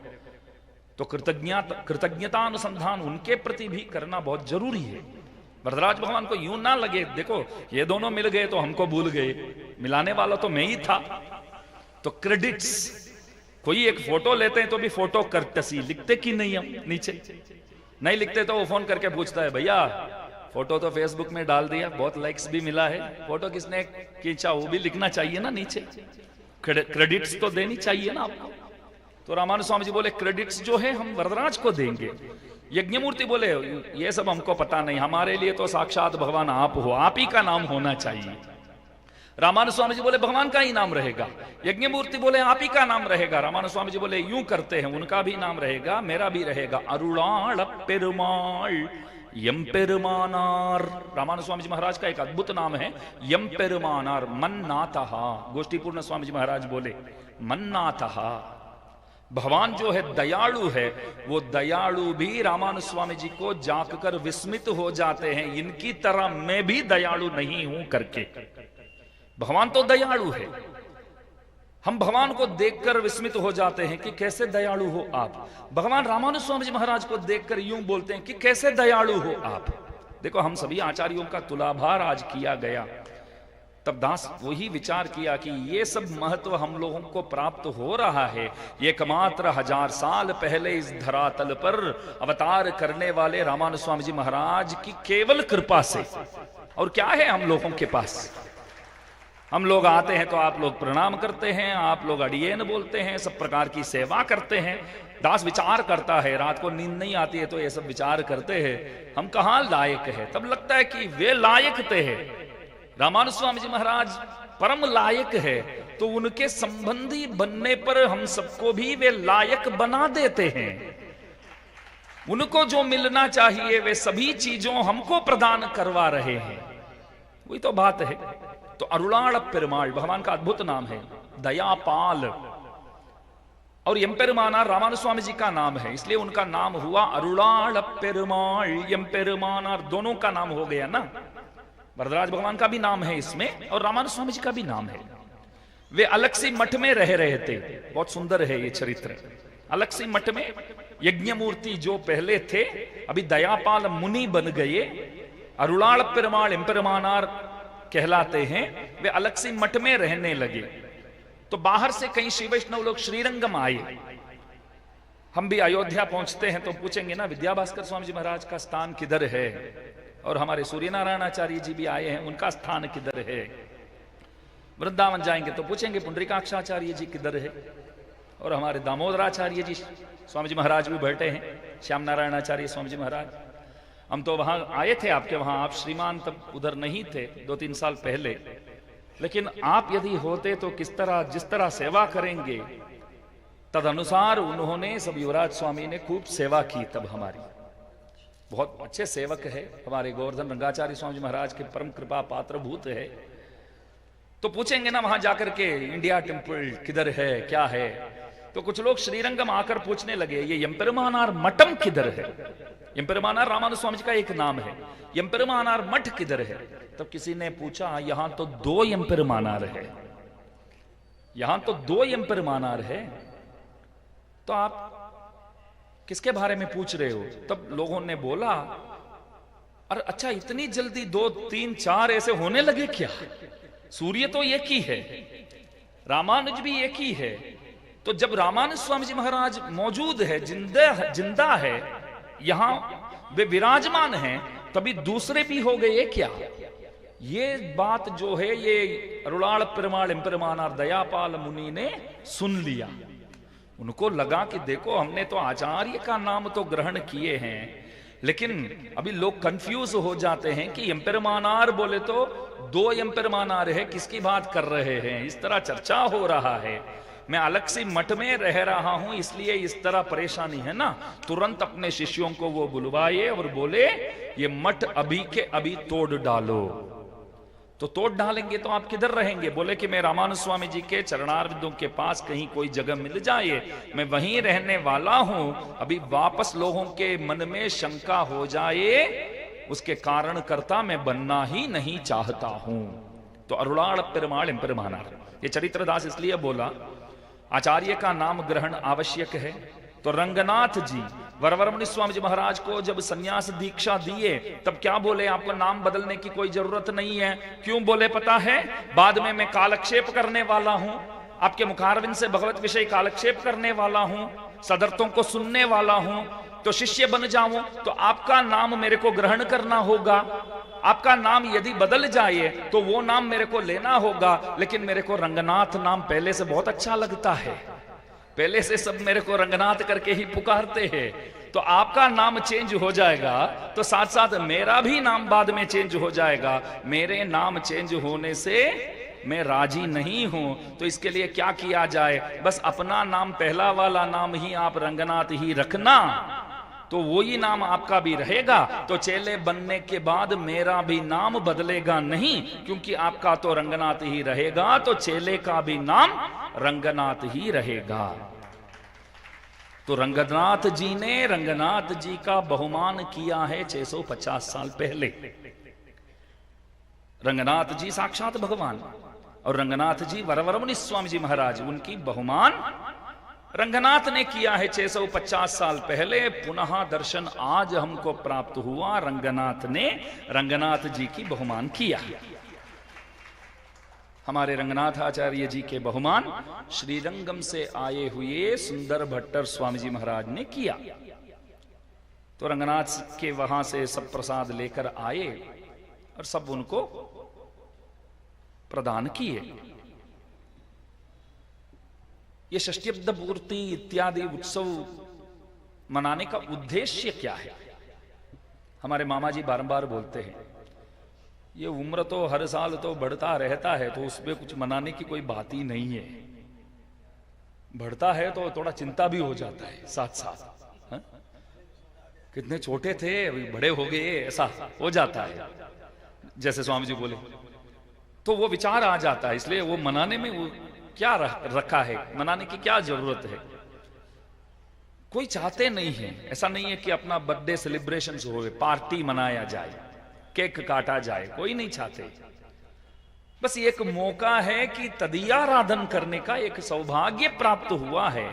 तो कृतज्ञता अनुसंधान उनके प्रति भी करना बहुत जरूरी है। वरदराज भगवान को यूं ना लगे देखो ये दोनों मिल गए तो हमको भूल गए, मिलाने वाला तो मैं ही था। तो क्रेडिट्स, कोई एक फोटो लेते हैं तो भी फोटो कर्टसी लिखते कि नहीं, हम नीचे नहीं लिखते तो वो फोन करके पूछता है भैया फोटो तो फेसबुक में डाल दिया, बहुत लाइक्स भी मिला है, फोटो किसने खींचा वो भी लिखना चाहिए ना नीचे, क्रेडिट्स तो देनी चाहिए ना आपको। तो रामानुज स्वामी जी बोले क्रेडिट्स जो है हम वरदराज को देंगे। यज्ञमूर्ति बोले ये सब हमको पता नहीं, हमारे लिए तो साक्षात भगवान आप हो, आप ही का नाम होना चाहिए। रामानुज स्वामी जी बोले भगवान का ही नाम रहेगा। यज्ञमूर्ति बोले आप ही का नाम रहेगा। रामानुज स्वामी जी बोले यूं करते हैं, उनका भी नाम रहेगा मेरा भी रहेगा, अरुणाल पेरुमाल यम पेरुमानार। रामानुज स्वामी जी महाराज का एक अद्भुत नाम है यम पेरुमानार, मन्नाथः। गोष्ठीपूर्ण स्वामी जी महाराज बोले मन्नाथः, भगवान जो है दयालु है, वो दयालु भी रामानुज स्वामी जी को जाकर विस्मित हो जाते हैं, इनकी तरह मैं भी दयालु नहीं हूं करके। भगवान तो दयालु है, हम भगवान को देखकर विस्मित हो जाते हैं कि कैसे दयालु हो आप। भगवान रामानुज स्वामी जी महाराज को देखकर यूं बोलते हैं कि कैसे दयालु हो आप। देखो हम सभी आचार्यों का तुलाभार आज किया गया, तब दास वही विचार किया कि ये सब महत्व हम लोगों को प्राप्त हो रहा है एकमात्र 1000 साल पहले इस धरातल पर अवतार करने वाले रामानुज स्वामी जी महाराज की केवल कृपा से। और क्या है हम लोगों के पास, हम लोग आते हैं तो आप लोग प्रणाम करते हैं, आप लोग अडियन बोलते हैं, सब प्रकार की सेवा करते हैं। दास विचार करता है, रात को नींद नहीं आती है तो ये सब विचार करते हैं हम कहां लायक है। तब लगता है कि वे लायक थे, रामानुज स्वामी जी महाराज परम लायक है, तो उनके संबंधी बनने पर हम सबको भी वे लायक बना देते हैं। उनको जो मिलना चाहिए वे सभी चीजों हमको प्रदान करवा रहे हैं, वही तो बात है। तो अरुणाल पेरुमाल भगवान का अद्भुत नाम है, दयापाल। और एम्पेरुमानार रामानुज स्वामी जी का नाम है, इसलिए उनका नाम हुआ अरुणाल पेरुमाल। एम्पेरुमानार दोनों का नाम हो गया ना, वरदराज भगवान का भी नाम है इसमें और रामानुज स्वामी जी का भी नाम है। वे अलग सी मठ में रह रहे थे, बहुत सुंदर है ये चरित्र। अलग सी मठ में यज्ञमूर्ति जो पहले थे अभी दयापाल मुनि बन गए, अरुणाल पेरुमाल एम्पेरुमानार कहलाते हैं, वे अलग सी मठ में रहने लगे। तो बाहर से कई श्री वैष्णव लोग श्रीरंगम आए। हम भी अयोध्या पहुंचते हैं तो पूछेंगे ना विद्याभास्कर स्वामी जी महाराज का स्थान किधर है, और हमारे सूर्य नारायण आचार्य जी भी आए हैं, उनका स्थान किधर है। वृंदावन जाएंगे तो पूछेंगे पुंडरीकाक्षाचार्य जी किधर है, और हमारे दामोदराचार्य जी स्वामी जी महाराज भी बैठे हैं, श्याम नारायण आचार्य स्वामी जी महाराज। हम तो वहां आए थे आपके वहां, आप श्रीमान तब उधर नहीं थे 2-3 साल पहले, लेकिन आप यदि होते तो किस तरह जिस तरह सेवा करेंगे तद अनुसार उन्होंने सब युवराज स्वामी ने खूब सेवा की। तब हमारी बहुत अच्छे सेवक है हमारे गोवर्धन रंगाचार्य स्वामी जी महाराज के परम कृपा पात्र भूत है। तो पूछेंगे ना वहां जाकर के इंडिया टेम्पल किधर है क्या है, तो कुछ लोग श्रीरंगम आकर पूछने लगे ये एम्पेरुमानार मठम किधर है। एम्पेरुमानार रामानुज स्वामी जी का एक नाम है, एम्पेरुमानार मठ किधर है। तब किसी ने पूछा यहां तो 2 एम्पेरुमानार है, यहां तो 2 एम्पेरुमानार है, तो आप किसके बारे में पूछ रहे हो। तब लोगों ने बोला अरे अच्छा इतनी जल्दी 2, 3, 4 ऐसे होने लगे क्या, सूर्य तो एक ही है, रामानुज भी एक ही है। तो जब रामानुज स्वामी जी महाराज मौजूद है, जिंदा है, यहां वे विराजमान हैं, तभी दूसरे भी हो गए क्या। ये बात जो है ये अरुणाल पेरुमाल एम्पेरुमानार दयापाल मुनि ने सुन लिया। उनको लगा कि देखो हमने तो आचार्य का नाम तो ग्रहण किए हैं, लेकिन अभी लोग कंफ्यूज हो जाते हैं कि एम्पेरुमानार बोले तो 2 एम्पेरुमानार है, किसकी बात कर रहे हैं, इस तरह चर्चा हो रहा है। मैं अलग से मठ में रह रहा हूं इसलिए इस तरह परेशानी है ना। तुरंत अपने शिष्यों को वो बुलवाए और बोले ये मठ अभी के अभी तोड़ डालो। तो तोड़ डालेंगे तो आप किधर रहेंगे। बोले कि मैं रामानुज स्वामी जी के चरणारविंदों के पास कहीं कोई जगह मिल जाए, मैं वहीं रहने वाला हूं। अभी वापस लोगों के मन में शंका हो जाए उसके कारण कर्ता मैं बनना ही नहीं चाहता हूं। तो अरुणाल पेरुमाल एम्पेरुमानार, ये चरित्रदास इसलिए बोला आचार्य का नाम ग्रहण आवश्यक है। तो रंगनाथ जी वरवरमणि स्वामी जी महाराज को जब सन्यास दीक्षा दिए तब क्या बोले, आपको नाम बदलने की कोई जरूरत नहीं है। क्यों बोले पता है? बाद में मैं कालक्षेप करने वाला हूं, आपके मुखारविंद से भगवत विषय कालक्षेप करने वाला हूं, सदर्थों को सुनने वाला हूं, तो शिष्य बन जाऊं तो आपका नाम मेरे को ग्रहण करना होगा। आपका नाम यदि बदल जाए तो वो नाम मेरे को लेना होगा, लेकिन मेरे को रंगनाथ नाम पहले से बहुत अच्छा लगता है, पहले से सब मेरे को रंगनाथ करके ही पुकारते हैं। तो आपका नाम चेंज हो जाएगा तो साथ साथ मेरा भी नाम बाद में चेंज हो जाएगा। मेरे नाम चेंज होने से मैं राजी नहीं हूं, तो इसके लिए क्या किया जाए, बस अपना नाम पहला वाला नाम ही आप रंगनाथ ही रखना, तो वही नाम आपका भी रहेगा। तो चेले बनने के बाद मेरा भी नाम बदलेगा नहीं, क्योंकि आपका तो रंगनाथ ही रहेगा, तो चेले का भी नाम रंगनाथ ही रहेगा। तो रंगनाथ जी ने रंगनाथ जी का बहुमान किया है 650 साल पहले। रंगनाथ जी साक्षात भगवान और रंगनाथ जी वरवरमणि स्वामी जी महाराज, उनकी बहुमान रंगनाथ ने किया है 650 साल पहले। पुनः दर्शन आज हमको प्राप्त हुआ, रंगनाथ ने रंगनाथ जी की बहुमान किया। हमारे रंगनाथ आचार्य जी के बहुमान श्रीरंगम से आए हुए सुंदर भट्टर स्वामी जी महाराज ने किया। तो रंगनाथ के वहां से सब प्रसाद लेकर आए और सब उनको प्रदान किए। ये षष्ठीब्द पूर्ति इत्यादि उत्सव मनाने का उद्देश्य क्या है? हमारे मामा जी बारंबार बोलते हैं ये उम्र तो हर साल तो बढ़ता रहता है, तो उसमें कुछ मनाने की कोई बात ही नहीं है। बढ़ता है तो थोड़ा चिंता भी हो जाता है साथ साथ, हा? कितने छोटे थे अभी बड़े हो गए, ऐसा हो जाता है। जैसे स्वामी जी बोले तो वो विचार आ जाता है, इसलिए वो मनाने में वो क्या रखा है, मनाने की क्या जरूरत है। कोई चाहते नहीं है, ऐसा नहीं है कि अपना बर्थडे सेलिब्रेशन हो, पार्टी मनाया जाए, केक काटा जाए, कोई नहीं चाहते। बस एक मौका है कि तदीयाराधन करने का एक सौभाग्य प्राप्त हुआ है,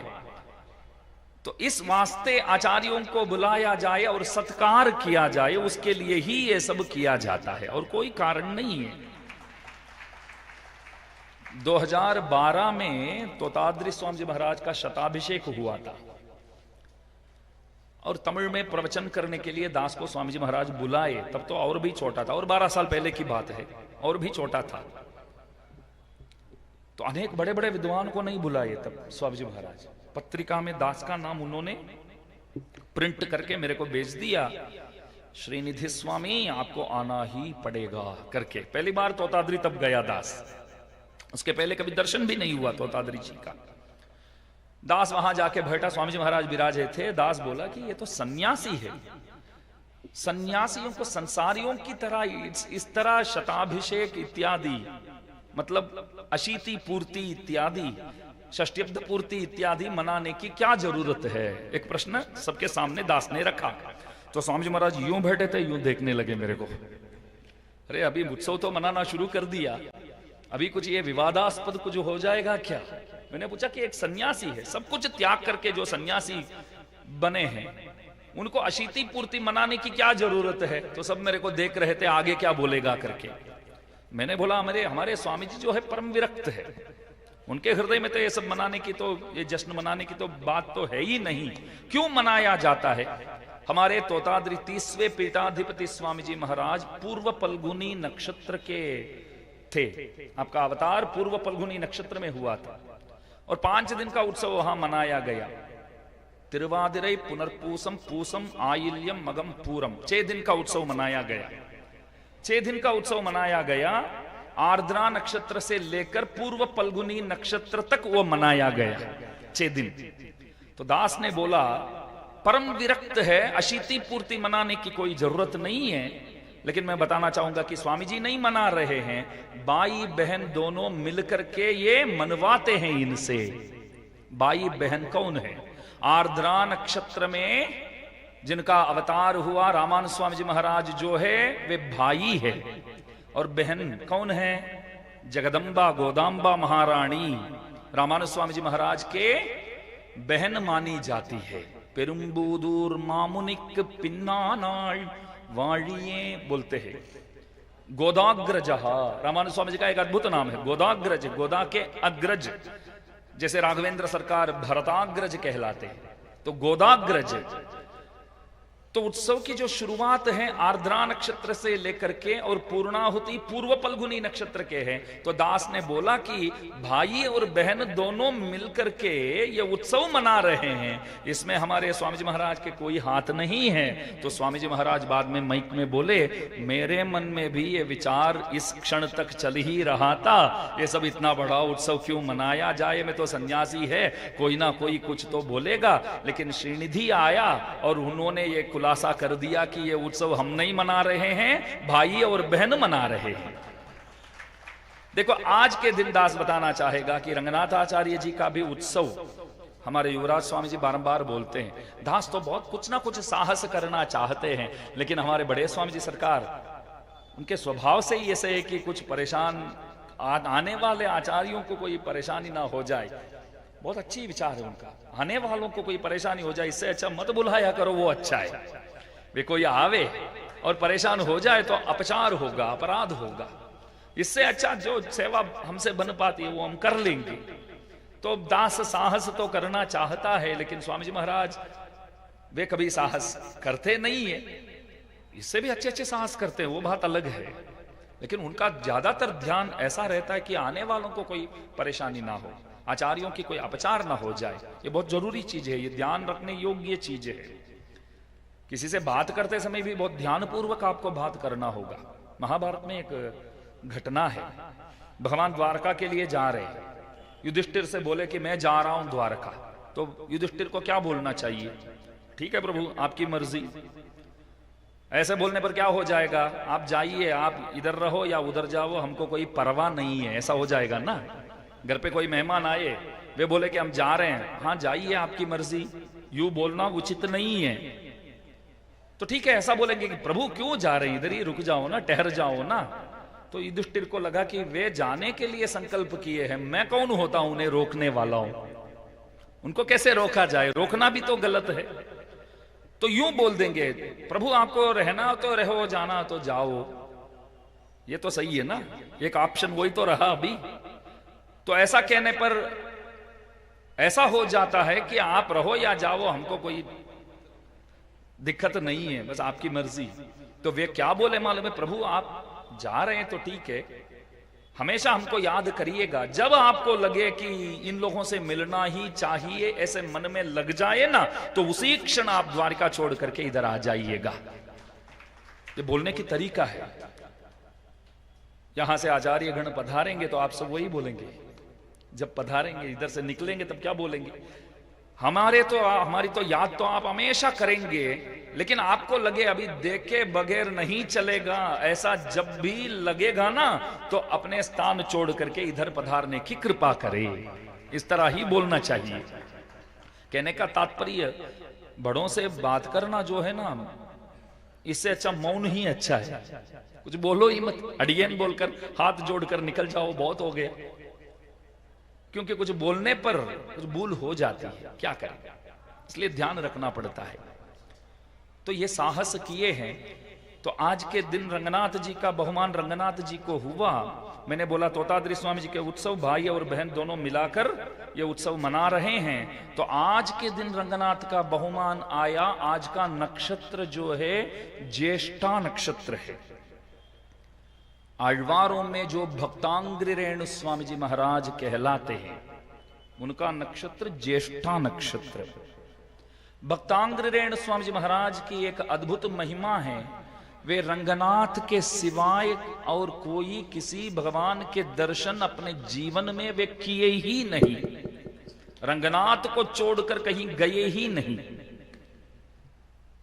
तो इस वास्ते आचार्यों को बुलाया जाए और सत्कार किया जाए, उसके लिए ही ये सब किया जाता है और कोई कारण नहीं है। 2012 में तोताद्रि स्वामी जी महाराज का शताभिषेक हुआ था और तमिल में प्रवचन करने के लिए दास को स्वामी जी महाराज बुलाए। तब तो और भी छोटा था, और 12 साल पहले की बात है, और भी छोटा था। तो अनेक बड़े बड़े विद्वान को नहीं बुलाए तब स्वामी जी महाराज। पत्रिका में दास का नाम उन्होंने प्रिंट करके मेरे को भेज दिया, श्रीनिधि स्वामी आपको आना ही पड़ेगा करके। पहली बार तोताद्री तब गया दास, उसके पहले कभी दर्शन भी नहीं हुआ तोताद्री जी का। दास वहां जाके बैठा, स्वामी जी महाराज विराजे थे। दास बोला कि ये तो सन्यासी है, सन्यासियों को संसारियों की तरह इस तरह शताभिषेक इत्यादि, मतलब अशीति पूर्ति इत्यादि, षष्ठीब्द पूर्ति इत्यादि मनाने की क्या जरूरत है? एक प्रश्न सबके सामने दास ने रखा। तो स्वामी जी महाराज यूं बैठे थे, यूं देखने लगे मेरे को, अरे अभी उत्सव तो मनाना शुरू कर दिया, अभी कुछ ये विवादास्पद कुछ हो जाएगा क्या? मैंने पूछा कि एक सन्यासी है, सब कुछ त्याग करके जो सन्यासी बने हैं, उनको अशीति पूर्ति मनाने की क्या जरूरत है? तो सब मेरे को देख रहे थे आगे क्या बोलेगा करके। मैंने बोला हमारे स्वामी जी जो है परम विरक्त है, उनके हृदय में तो ये सब मनाने की, तो ये जश्न मनाने की तो बात तो है ही नहीं। क्यों मनाया जाता है? हमारे तोताद्री 30वें पीठाधिपति स्वामी जी महाराज पूर्व पल्गुनी नक्षत्र के थे, आपका अवतार पूर्व पल्गुनी नक्षत्र में हुआ था और 5 दिन का उत्सव वहां मनाया गया। तिरुवादिरै पुनर्पूसम पूसम आइल्यम मगम पूरम, 6 दिन का उत्सव मनाया गया। 6 दिन का उत्सव मनाया गया, आर्द्रा नक्षत्र से लेकर पूर्व पल्गुनी नक्षत्र तक वो मनाया गया 6 दिन। तो दास ने बोला परम विरक्त है, अशीति पूर्ति मनाने की कोई जरूरत नहीं है। लेकिन मैं बताना चाहूंगा कि स्वामी जी नहीं मना रहे हैं, भाई बहन दोनों मिलकर के ये मनवाते हैं इनसे। भाई बहन कौन है? आर्द्रा नक्षत्र में जिनका अवतार हुआ रामानंद स्वामी जी महाराज जो है वे भाई है, और बहन कौन है? जगदम्बा गोदाम्बा महारानी रामानंद स्वामी जी महाराज के बहन मानी जाती है। पेरुम्बूदूर मामुनिक पिन्नानाल वाणिये बोलते हैं। गोदाग्रजहा रामानंद स्वामी जी का एक अद्भुत नाम है, गोदाग्रज, गोदा के अग्रज, जैसे राघवेंद्र सरकार भरताग्रज कहलाते हैं, तो गोदाग्रज। तो उत्सव की जो शुरुआत है आर्द्रा नक्षत्र से लेकर के और पूर्णाहुति पूर्व पल्गुनी नक्षत्र के है। तो दास ने बोला कि भाई और बहन दोनों मिलकर के ये उत्सव मना रहे हैं, इसमें हमारे स्वामी जी महाराज के कोई हाथ नहीं है। तो स्वामी जी महाराज बाद में माइक में बोले, मेरे मन में भी ये विचार इस क्षण तक चल ही रहा था, ये सब इतना बड़ा उत्सव क्यों मनाया जाए, मैं तो सन्यासी है, कोई ना कोई कुछ तो बोलेगा। लेकिन श्रीनिधि आया और उन्होंने ये खुलासा कर दिया कि ये उत्सव हम नहीं मना रहे हैं, भाई और बहन मना रहे हैं। देखो आज के दिन दास बताना चाहेगा कि रंगनाथ आचार्य जी का भी उत्सव हमारे युवराज स्वामी जी बारंबार बोलते हैं, दास तो बहुत कुछ ना कुछ साहस करना चाहते हैं, लेकिन हमारे बड़े स्वामी जी सरकार उनके स्वभाव से ही ऐसे है कि कुछ परेशान आने वाले आचार्यों को कोई परेशानी ना हो जाए। बहुत अच्छी विचार है उनका, आने वालों को कोई परेशानी हो जाए इससे अच्छा मत बुलाया करो, वो अच्छा है। वे कोई आवे और परेशान हो जाए तो अपचार होगा, अपराध होगा, इससे अच्छा जो सेवा हमसे बन पाती है वो हम कर लेंगे। तो दास साहस तो करना चाहता है, लेकिन स्वामी जी महाराज वे कभी साहस करते नहीं है, इससे भी अच्छे अच्छे साहस करते हैं, वो बात अलग है। लेकिन उनका ज्यादातर ध्यान ऐसा रहता है कि आने वालों को कोई परेशानी ना हो, आचार्यों की कोई अपचार ना हो जाए। ये बहुत जरूरी चीज है, ये ध्यान रखने योग्य चीज है। किसी से बात करते समय भी बहुत ध्यानपूर्वक आपको बात करना होगा। महाभारत में एक घटना है, भगवान द्वारका के लिए जा रहे हैं, युधिष्ठिर से बोले कि मैं जा रहा हूं द्वारका। तो युधिष्ठिर को क्या बोलना चाहिए? ठीक है प्रभु आपकी मर्जी। ऐसे बोलने पर क्या हो जाएगा? आप जाइए, आप इधर रहो या उधर जाओ, हमको कोई परवाह नहीं है, ऐसा हो जाएगा ना। घर पे कोई मेहमान आए, वे बोले कि हम जा रहे हैं, हाँ जाइए आपकी मर्जी, यूं बोलना उचित नहीं है। तो ठीक है ऐसा बोलेंगे कि प्रभु क्यों जा रहे हैं, इधर ही रुक जाओ ना, ठहर जाओ ना। तो युधिष्ठिर को लगा कि वे जाने के लिए संकल्प किए हैं, मैं कौन होता हूं उन्हें रोकने वाला हूं, उनको कैसे रोका जाए, रोकना भी तो गलत है। तो यूं बोल देंगे, प्रभु आपको रहना तो रहो, जाना तो जाओ। ये तो सही है ना, एक ऑप्शन वही तो रहा अभी। तो ऐसा कहने पर ऐसा हो जाता है कि आप रहो या जाओ, हमको कोई दिक्कत नहीं है, बस आपकी मर्जी। तो वे क्या बोले मालूम है? प्रभु आप जा रहे हैं तो ठीक है, हमेशा हमको याद करिएगा, जब आपको लगे कि इन लोगों से मिलना ही चाहिए, ऐसे मन में लग जाए ना, तो उसी क्षण आप द्वारिका छोड़ करके इधर आ जाइएगा। ये बोलने की तरीका है। यहां से आचार्य गण पधारेंगे तो आप सब वही बोलेंगे, जब पधारेंगे इधर से निकलेंगे तब क्या बोलेंगे? हमारी तो याद तो आप हमेशा करेंगे, लेकिन आपको लगे अभी देखे बगैर नहीं चलेगा, ऐसा जब भी लगेगा ना तो अपने स्थान छोड़ करके इधर पधारने की कृपा करें। इस तरह ही बोलना चाहिए। कहने का तात्पर्य, बड़ों से बात करना जो है ना, इससे अच्छा मौन ही अच्छा है। कुछ बोलो ही मत, अडियन बोलकर हाथ जोड़कर निकल जाओ, बहुत हो गया। क्योंकि कुछ बोलने पर कुछ भूल हो जाती है, क्या करें, इसलिए ध्यान रखना पड़ता है। तो ये साहस किए हैं। तो आज के दिन रंगनाथ जी का बहुमान रंगनाथ जी को हुआ। मैंने बोला तोताद्री स्वामी जी के उत्सव भाई और बहन दोनों मिलाकर ये उत्सव मना रहे हैं। तो आज के दिन रंगनाथ का बहुमान आया। आज का नक्षत्र जो है ज्येष्ठा नक्षत्र है। आழ்वारों में जो भक्तांग्रि रेणु स्वामी जी महाराज कहलाते हैं, उनका नक्षत्र ज्येष्ठा नक्षत्र। भक्तांग्रि रेणु स्वामी जी महाराज की एक अद्भुत महिमा है। वे रंगनाथ के सिवाय और कोई किसी भगवान के दर्शन अपने जीवन में वे किए ही नहीं, रंगनाथ को छोड़कर कहीं गए ही नहीं।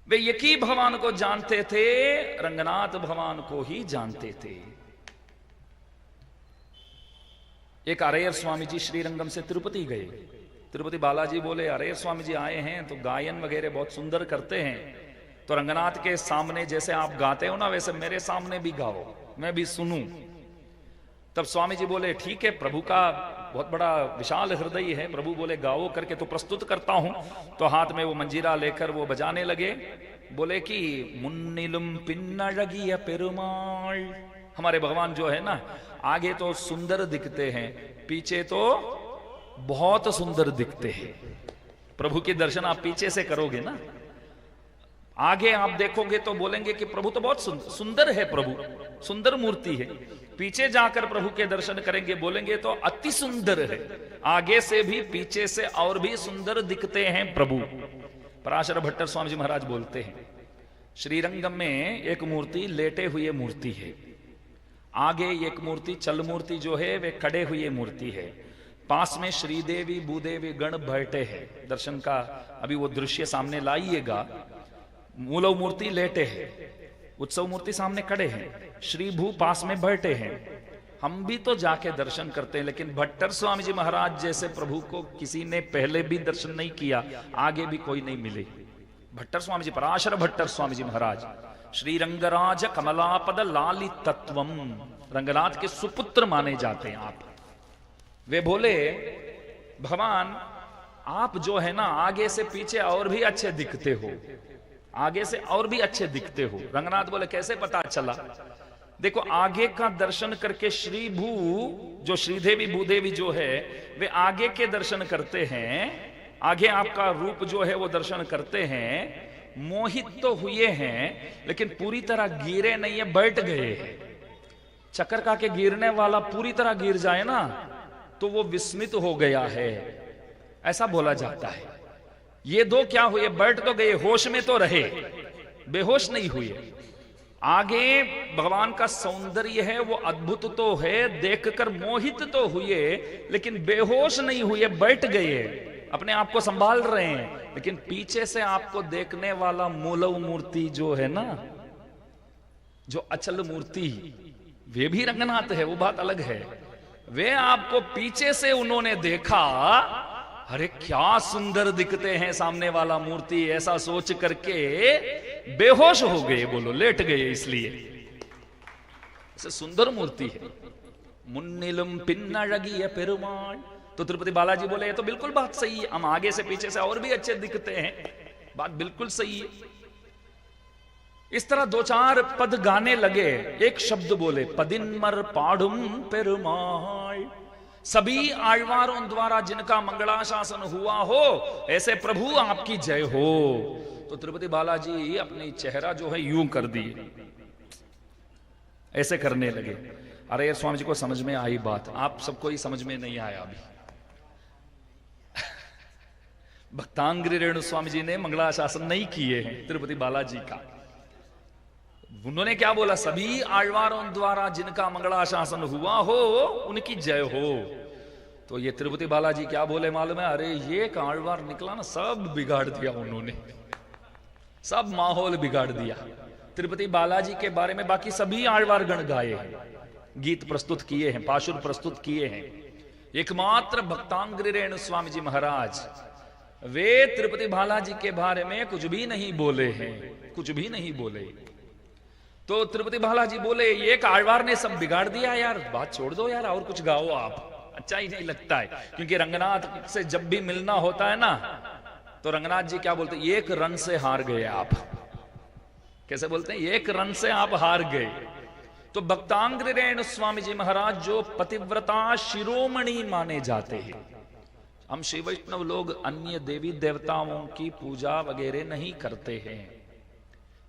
वे एक ही भगवान को जानते थे, रंगनाथ भगवान को ही जानते थे। एक अरेयर स्वामी जी श्रीरंगम से तिरुपति गए। तिरुपति बालाजी बोले अरेयर स्वामी जी आए हैं तो गायन वगैरह बहुत सुंदर करते हैं, तो रंगनाथ के सामने जैसे आप गाते हो ना, वैसे मेरे सामने भी गाओ, मैं भी सुनूं। तब स्वामी जी बोले ठीक है, प्रभु का बहुत बड़ा विशाल हृदय है। प्रभु बोले गाओ करके, तो प्रस्तुत करता हूं। तो हाथ में वो मंजीरा लेकर वो बजाने लगे। बोले कि मुन्निलुम पिन्नळगिय पेरुमाल। हमारे भगवान जो है ना, आगे तो सुंदर दिखते हैं, पीछे तो बहुत सुंदर दिखते हैं। प्रभु के दर्शन आप पीछे से करोगे ना, आगे आप देखोगे तो बोलेंगे कि प्रभु तो बहुत सुंदर है, प्रभु सुंदर मूर्ति है। पीछे जाकर प्रभु के दर्शन करेंगे, बोलेंगे तो अति सुंदर है, आगे से भी पीछे से और भी सुंदर दिखते हैं प्रभु। पराशर भट्टर स्वामी जी महाराज बोलते हैं, श्रीरंगम में एक मूर्ति लेटे हुए मूर्ति है, आगे एक मूर्ति चल मूर्ति जो है वे खड़े हुए मूर्ति है, पास में श्रीदेवी भूदेवी गण बैठे हैं। दर्शन का अभी वो दृश्य सामने लाइएगा। मूलव मूर्ति लेटे हैं, उत्सव मूर्ति सामने खड़े हैं, श्री भू पास में बैठे हैं। हम भी तो जाके दर्शन करते हैं, लेकिन भट्टर स्वामी जी महाराज जैसे प्रभु को किसी ने पहले भी दर्शन नहीं किया, आगे भी कोई नहीं मिले। भट्टर स्वामी जी, पराशर भट्टर स्वामी जी महाराज, श्री रंगराज कमलापद लालितत्वम, रंगनाथ के सुपुत्र माने जाते हैं आप। वे बोले भगवान आप जो है ना, आगे से पीछे और भी अच्छे दिखते हो, आगे से और भी अच्छे दिखते हो। रंगनाथ बोले कैसे पता चला? देखो आगे का दर्शन करके श्री भू जो श्रीदेवी भूदेवी जो है वे आगे के दर्शन करते हैं, आगे आपका रूप जो है वो दर्शन करते हैं, मोहित तो हुए हैं लेकिन पूरी तरह गिरे नहीं है, बैठ गए हैं। चक्कर का के गिरने वाला पूरी तरह गिर जाए ना तो वो विस्मित हो गया है, ऐसा बोला जाता है। ये दो क्या हुए? बैठ तो गए, होश में तो रहे, बेहोश नहीं हुए। आगे भगवान का सौंदर्य है वो अद्भुत तो है, देखकर मोहित तो हुए लेकिन बेहोश नहीं हुए, बैठ गए, अपने आप को संभाल रहे हैं। लेकिन पीछे से आपको देखने वाला मूलव मूर्ति जो है ना, जो अचल मूर्ति, वे भी रंगनाथ है, वो बात अलग है। वे आपको पीछे से उन्होंने देखा, अरे क्या सुंदर दिखते हैं सामने वाला मूर्ति, ऐसा सोच करके बेहोश हो गए, बोलो लेट गए, इसलिए ऐसे सुंदर मूर्ति है। मुन्निलुम पिन्नळगिय पेरुमाल। तो तिरुपति बालाजी बोले ये तो बिल्कुल बात सही है, हम आगे से पीछे से और भी अच्छे दिखते हैं, बात बिल्कुल सही है। इस तरह दो चार पद गाने लगे, एक शब्द बोले, पदिन्मर पाडुम पेरुमाल। सभी आழ்वारों द्वारा जिनका मंगलाशासन हुआ हो, ऐसे प्रभु आपकी जय हो। तो तिरुपति बालाजी अपनी चेहरा जो है यूं कर दिए, ऐसे करने लगे। अरे स्वामी जी को समझ में आई बात, आप सबको ही समझ में नहीं आया अभी। भक्तांग्री रेणु स्वामी जी ने मंगलाशासन नहीं किए हैं तिरुपति बालाजी का। उन्होंने क्या बोला? सभी आழ்वारों द्वारा जिनका मंगलाशासन हुआ हो उनकी जय हो। तो ये तिरुपति बालाजी क्या बोले मालूम है? अरे ये एक आழ்वार निकला ना, सब बिगाड़ दिया उन्होंने, सब माहौल बिगाड़ दिया। तिरुपति बालाजी के बारे में बाकी सभी आழ்वार गण गाए हैं, गीत प्रस्तुत किए हैं, पाशुर प्रस्तुत किए हैं। एकमात्र भक्तांग्री रेणु स्वामी जी महाराज वे तिरुपति बालाजी के बारे में कुछ भी नहीं बोले हैं, कुछ भी नहीं बोले। तो तिरुपति बालाजी बोले एक आழ்वार ने सब बिगाड़ दिया, यार बात छोड़ दो यार, और कुछ गाओ आप, अच्छा ही नहीं लगता है। क्योंकि रंगनाथ से जब भी मिलना होता है ना, तो रंगनाथ जी क्या बोलते हैं? एक रन से हार गए आप। कैसे बोलते हैं? एक रन से आप हार गए। तो भक्तांग्री रेणु स्वामी जी महाराज जो पतिव्रता शिरोमणि माने जाते हैं। हम श्री वैष्णव लोग अन्य देवी देवताओं की पूजा वगैरह नहीं करते हैं,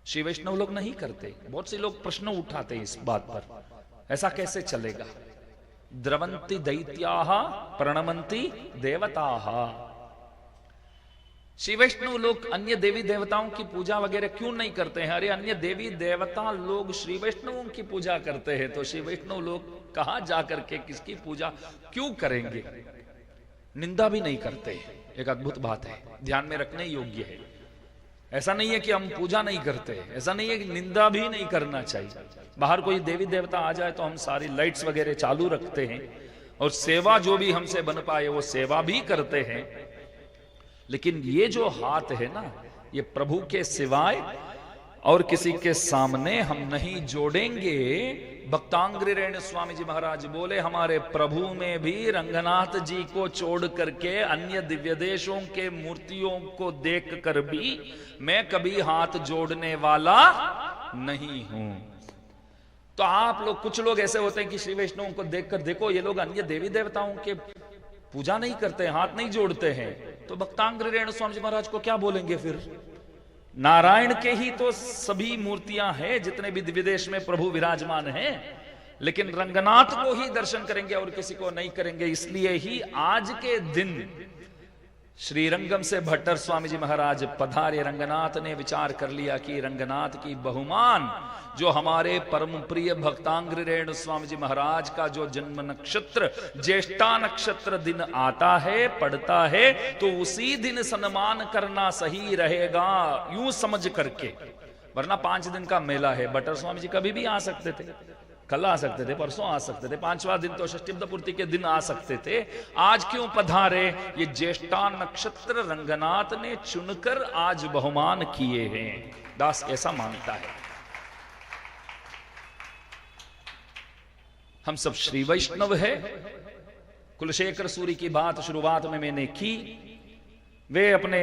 श्री वैष्णव लोग नहीं करते। बहुत से लोग प्रश्न उठाते हैं इस बात पर, ऐसा कैसे चलेगा? द्रवंती दैत्याः प्रणमंती देवताः। श्री वैष्णव लोग अन्य देवी देवताओं की पूजा वगैरह क्यों नहीं करते हैं? अरे अन्य देवी देवता लोग श्री वैष्णवों की पूजा करते हैं, तो श्री वैष्णव लोग कहां जाकर के किसकी पूजा क्यों करेंगे? निंदा भी नहीं करते। एक अद्भुत बात है, ध्यान में रखने योग्य है। ऐसा नहीं है कि हम पूजा नहीं करते, ऐसा नहीं है कि निंदा भी नहीं करना चाहिए। बाहर कोई देवी देवता आ जाए तो हम सारी लाइट्स वगैरह चालू रखते हैं और सेवा जो भी हमसे बन पाए वो सेवा भी करते हैं। लेकिन ये जो हाथ है ना, ये प्रभु के सिवाय और किसी के सामने हम नहीं जोड़ेंगे। भक्तांग्रिरेण स्वामी जी महाराज बोले, हमारे प्रभु में भी रंगनाथ जी को छोड़ करके अन्य दिव्य देशों के मूर्तियों को देख कर भी मैं कभी हाथ जोड़ने वाला नहीं हूं। तो आप लोग, कुछ लोग ऐसे होते हैं कि श्री वैष्णवों को देखकर, देखो ये लोग अन्य देवी देवताओं के पूजा नहीं करते, हाथ नहीं जोड़ते हैं, तो भक्तांग्रिरेण स्वामी जी महाराज को क्या बोलेंगे फिर? नारायण के ही तो सभी मूर्तियां हैं, जितने भी दिव्य देश में प्रभु विराजमान हैं, लेकिन रंगनाथ को ही दर्शन करेंगे और किसी को नहीं करेंगे। इसलिए ही आज के दिन श्रीरंगम से भट्टर स्वामी जी महाराज पधारे। रंगनाथ ने विचार कर लिया कि रंगनाथ की बहुमान जो हमारे परम प्रिय भक्तांग्रिरेण स्वामी जी महाराज का जो जन्म नक्षत्र ज्येष्ठा नक्षत्र दिन आता है, पड़ता है, तो उसी दिन सन्मान करना सही रहेगा, यूं समझ करके। वरना 5 दिन का मेला है, भट्टर स्वामी जी कभी भी आ सकते थे, कल आ सकते थे, परसों आ सकते थे, 5वां दिन तो षष्ठीब्द पूर्ति के दिन आ सकते थे। आज क्यों पधारे? ये ज्येष्ठा नक्षत्र रंगनाथ ने चुनकर आज बहुमान किए हैं। दास ऐसा मानता है। हम सब श्री वैष्णव है। कुलशेखर सूरी की बात शुरुआत में मैंने की। वे अपने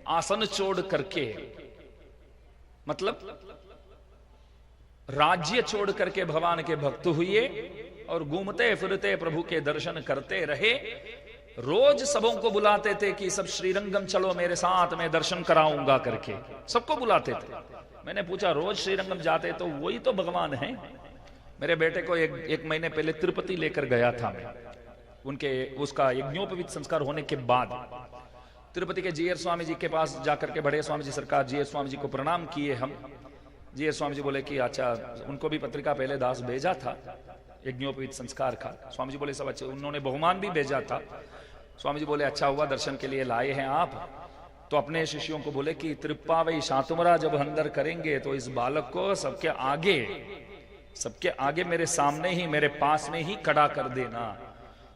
आसन छोड़ करके, मतलब राज्य छोड़ करके भगवान के भक्त हुए और घूमते फिरते प्रभु के दर्शन करते रहे। रोज सबों को बुलाते थे कि सब श्रीरंगम चलो मेरे साथ, मैं दर्शन कराऊंगा करके, सबको बुलाते थे। मैंने पूछा, रोज श्रीरंगम जाते तो वही तो भगवान है? मेरे बेटे को एक महीने पहले तिरुपति लेकर गया था मैं, उसका यज्ञोपवीत संस्कार होने के बाद तिरुपति के जीएर स्वामी जी के पास जाकर के बड़े स्वामी जी सरकार जीएर स्वामी जी को प्रणाम किए हम। जीएर स्वामी जी बोले कि अच्छा, उनको भी पत्रिका पहले दास भेजा था यज्ञोपवीत संस्कार का। स्वामी जी बोले सब अच्छे, उन्होंने बहुमान भी भेजा था। स्वामी जी बोले अच्छा हुआ दर्शन के लिए लाए हैं आप। तो अपने शिष्यों को बोले कि त्रिप्पावई शातुमरा जब अंदर करेंगे तो इस बालक को सबके आगे मेरे सामने ही, मेरे पास में ही खड़ा कर देना।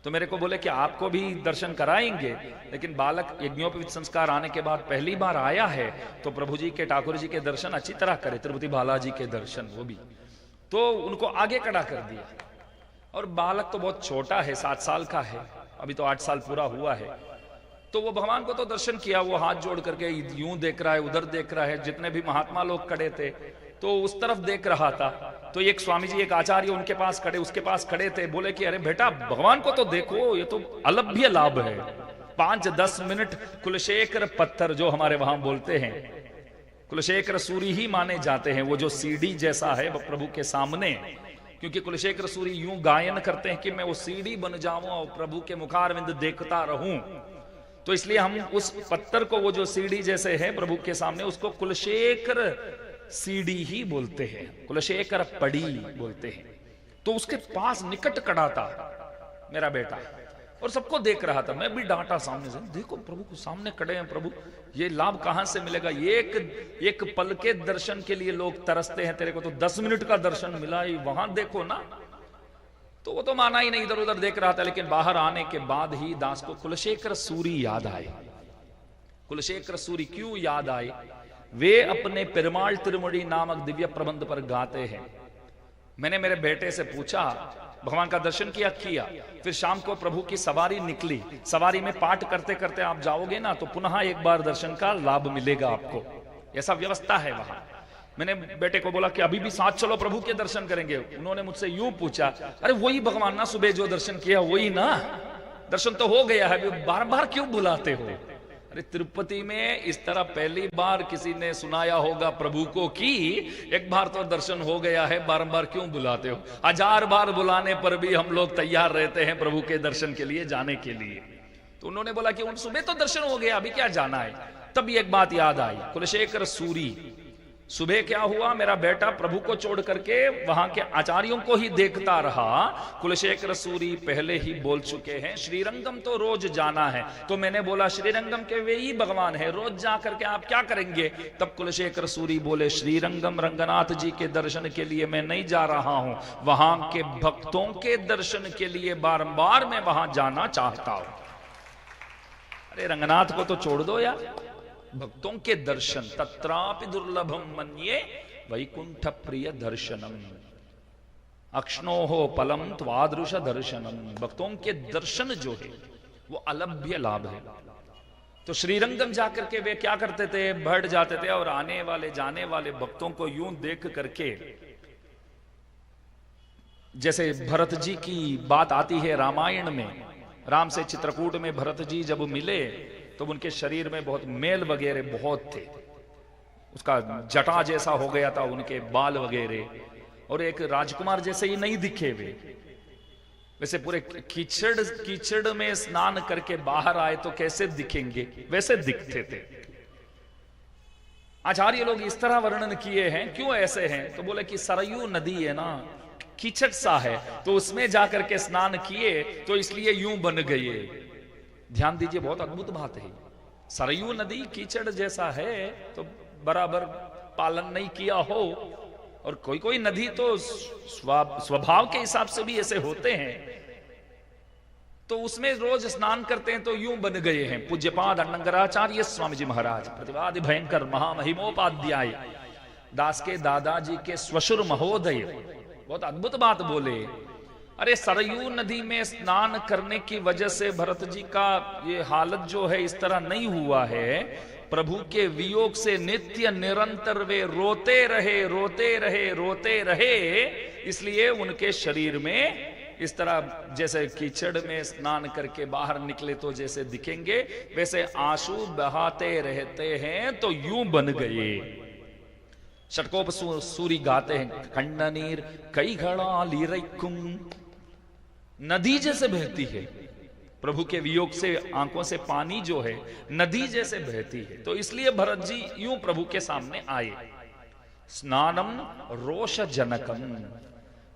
तो मेरे को बोले कि आपको भी दर्शन कराएंगे, लेकिन बालक यज्ञोपवीत संस्कार आने के बाद पहली बार आया है तो प्रभु जी के, ठाकुर जी के दर्शन अच्छी तरह करे, तिरुपति बालाजी के दर्शन वो भी। तो उनको आगे खड़ा कर दिया। और बालक तो बहुत छोटा है, 7 साल का है, अभी तो 8 साल पूरा हुआ है। तो वो भगवान को तो दर्शन किया, वो हाथ जोड़ करके यूं देख रहा है, उधर देख रहा है। जितने भी महात्मा लोग खड़े थे तो उस तरफ देख रहा था। तो एक स्वामी जी, एक आचार्य उनके पास खड़े, उसके पास खड़े थे। बोले कि अरे बेटा, भगवान को तो देखो, ये तो अलभ्य लाभ है। 5-10 मिनट कुलशेखर पत्थर जो हमारे वहां बोलते हैं, कुलशेखर सूरी ही माने जाते हैं। वो जो सीढ़ी जैसा है वो प्रभु के सामने, क्योंकि कुलशेखर सूरी यूं गायन करते हैं कि मैं वो सीढ़ी बन जाऊं और प्रभु के मुखारविंद देखता रहूं। तो इसलिए हम उस पत्थर को, वो जो सीढ़ी जैसे है प्रभु के सामने, उसको कुलशेखर सीढ़ी ही बोलते हैं, कुलशेखर पड़ी बोलते हैं। तो उसके पास निकट खड़ा था मेरा बेटा और सबको देख रहा था। मैं भी डांटा सामने से, देखो प्रभु को सामने खड़े हैं, प्रभु ये लाभ कहां से मिलेगा? एक पल के दर्शन के लिए लोग तरसते हैं, तेरे को तो 10 मिनट का दर्शन मिला ही, वहां देखो ना। तो वो तो माना ही नहीं, इधर उधर देख रहा था। लेकिन बाहर आने के बाद ही दास को कुलशेखर सूरी याद आए। कुलशेखर सूरी क्यों याद आए? वे अपने पेरुमाल तिरुमुड़ी नामक दिव्य प्रबंध पर गाते हैं। मैंने मेरे बेटे से पूछा, भगवान का दर्शन किया? फिर शाम को प्रभु की सवारी निकली। सवारी में पाठ करते करते आप जाओगे ना तो पुनः एक बार दर्शन का लाभ मिलेगा आपको, ऐसा व्यवस्था है वहां। मैंने बेटे को बोला कि अभी भी साथ चलो, प्रभु के दर्शन करेंगे। उन्होंने मुझसे यूं पूछा, अरे वही भगवान ना, सुबह जो दर्शन किया वही ना? दर्शन तो हो गया है, बार बार क्यों बुलाते हो? अरे तिरुपति में इस तरह पहली बार किसी ने सुनाया होगा प्रभु को कि एक बार तो दर्शन हो गया है, बारंबार क्यों बुलाते हो? 1000 बार बुलाने पर भी हम लोग तैयार रहते हैं प्रभु के दर्शन के लिए, जाने के लिए। तो उन्होंने बोला कि उन सुबह तो दर्शन हो गया, अभी क्या जाना है? तब एक बात याद आई, कुलशेखर सूरी। सुबह क्या हुआ, मेरा बेटा प्रभु को छोड़ करके वहां के आचार्यों को ही देखता रहा। कुलशेखर सूरी पहले ही बोल चुके हैं श्रीरंगम तो रोज जाना है। तो मैंने बोला श्रीरंगम के वे ही भगवान है, रोज जा करके आप क्या करेंगे? तब कुलशेखर सूरी बोले, श्रीरंगम रंगनाथ जी के दर्शन के लिए मैं नहीं जा रहा हूं, वहां के भक्तों के दर्शन के लिए बारंबार मैं वहां जाना चाहता हूं। अरे रंगनाथ को तो छोड़ दो यार, भक्तों के दर्शन, तत्रापि दुर्लभम मन्ये वैकुंठ प्रिय दर्शनम, अक्ष्णोहो पलम त्वादृश दर्शनम। भक्तों के दर्शन जो है वो अलभ्य लाभ है। तो श्रीरंगम जाकर के वे क्या करते थे, बैठ जाते थे और आने वाले जाने वाले भक्तों को यूं देख करके, जैसे भरत जी की बात आती है रामायण में, राम से चित्रकूट में भरत जी जब मिले तो उनके शरीर में बहुत मेल वगैरह बहुत थे, उसका जटा जैसा हो गया था उनके बाल वगैरह, और एक राजकुमार जैसे ही नहीं दिखे वे, वैसे पूरे कीचड़ में स्नान करके बाहर आए तो कैसे दिखेंगे, वैसे दिखते थे। आचार्य लोग इस तरह वर्णन किए हैं, क्यों ऐसे हैं, तो बोले कि सरयू नदी है ना, कीचड़ सा है, तो उसमें जाकर के स्नान किए तो इसलिए यूं बन गए। ध्यान दीजिए, बहुत अद्भुत बात है। सरयू नदी कीचड़ जैसा है तो बराबर पालन नहीं किया हो, और कोई कोई नदी तो स्वभाव के हिसाब से भी ऐसे होते हैं, तो उसमें रोज स्नान करते हैं तो यूं बन गए हैं। पूज्यपाद अन्नंगराचार्य स्वामी जी महाराज प्रतिवादि भयंकर महामहिमोपाध्याय दास के दादाजी के स्वशुर महोदय बहुत अद्भुत बात बोले। अरे सरयू नदी में स्नान करने की वजह से भरत जी का ये हालत जो है इस तरह नहीं हुआ है। प्रभु के वियोग से नित्य निरंतर वे रोते रहे रोते रहे रोते रहे, इसलिए उनके शरीर में इस तरह जैसे कीचड़ में स्नान करके बाहर निकले तो जैसे दिखेंगे, वैसे आंसू बहाते रहते हैं तो यूं बन गए। षटकोप सूरी गाते हैं, खंडनीर कई घड़ा लीरैकुम, नदी जैसे बहती है प्रभु के वियोग से, आंखों से पानी जो है नदी जैसे बहती है। तो इसलिए भरत जी यूं प्रभु के सामने आए। स्नानम रोष जनकम,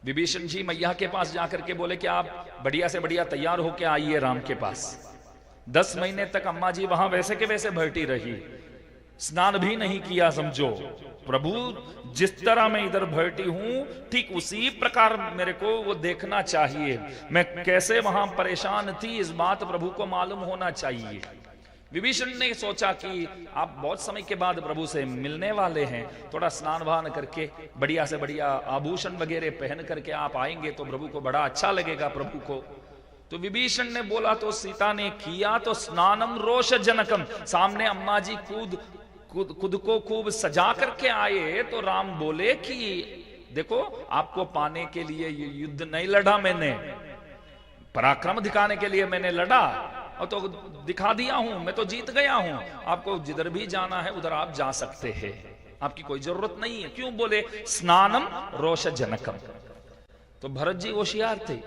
विभीषण जी मैया के पास जाकर के बोले कि आप बढ़िया से बढ़िया तैयार होके आइए राम के पास। 10 महीने तक अम्मा जी वहां वैसे के वैसे बैठी रही, स्नान भी नहीं किया। समझो प्रभु जिस तरह मैं इधर बैठी हूं ठीक उसी प्रकार मेरे को वो देखना चाहिए, मैं कैसे वहां परेशान थी इस बात प्रभु को मालूम होना चाहिए। विभीषण ने सोचा कि आप बहुत समय के बाद प्रभु से मिलने वाले हैं, थोड़ा स्नान वान करके बढ़िया से बढ़िया आभूषण वगैरह पहन करके आप आएंगे तो प्रभु को बड़ा अच्छा लगेगा प्रभु को। तो विभीषण ने बोला तो सीता ने किया, तो स्नानम रोष जनकम, सामने अम्मा जी खुद को खूब सजा करके आए तो राम बोले कि देखो आपको पाने के लिए ये युद्ध नहीं लड़ा मैंने, पराक्रम दिखाने के लिए मैंने लड़ा और तो दिखा दिया हूं, मैं तो जीत गया हूं। आपको जिधर भी जाना है उधर आप जा सकते हैं, आपकी कोई जरूरत नहीं है। क्यों बोले स्नानम रोष जनकम। तो भरत जी होशियार थे,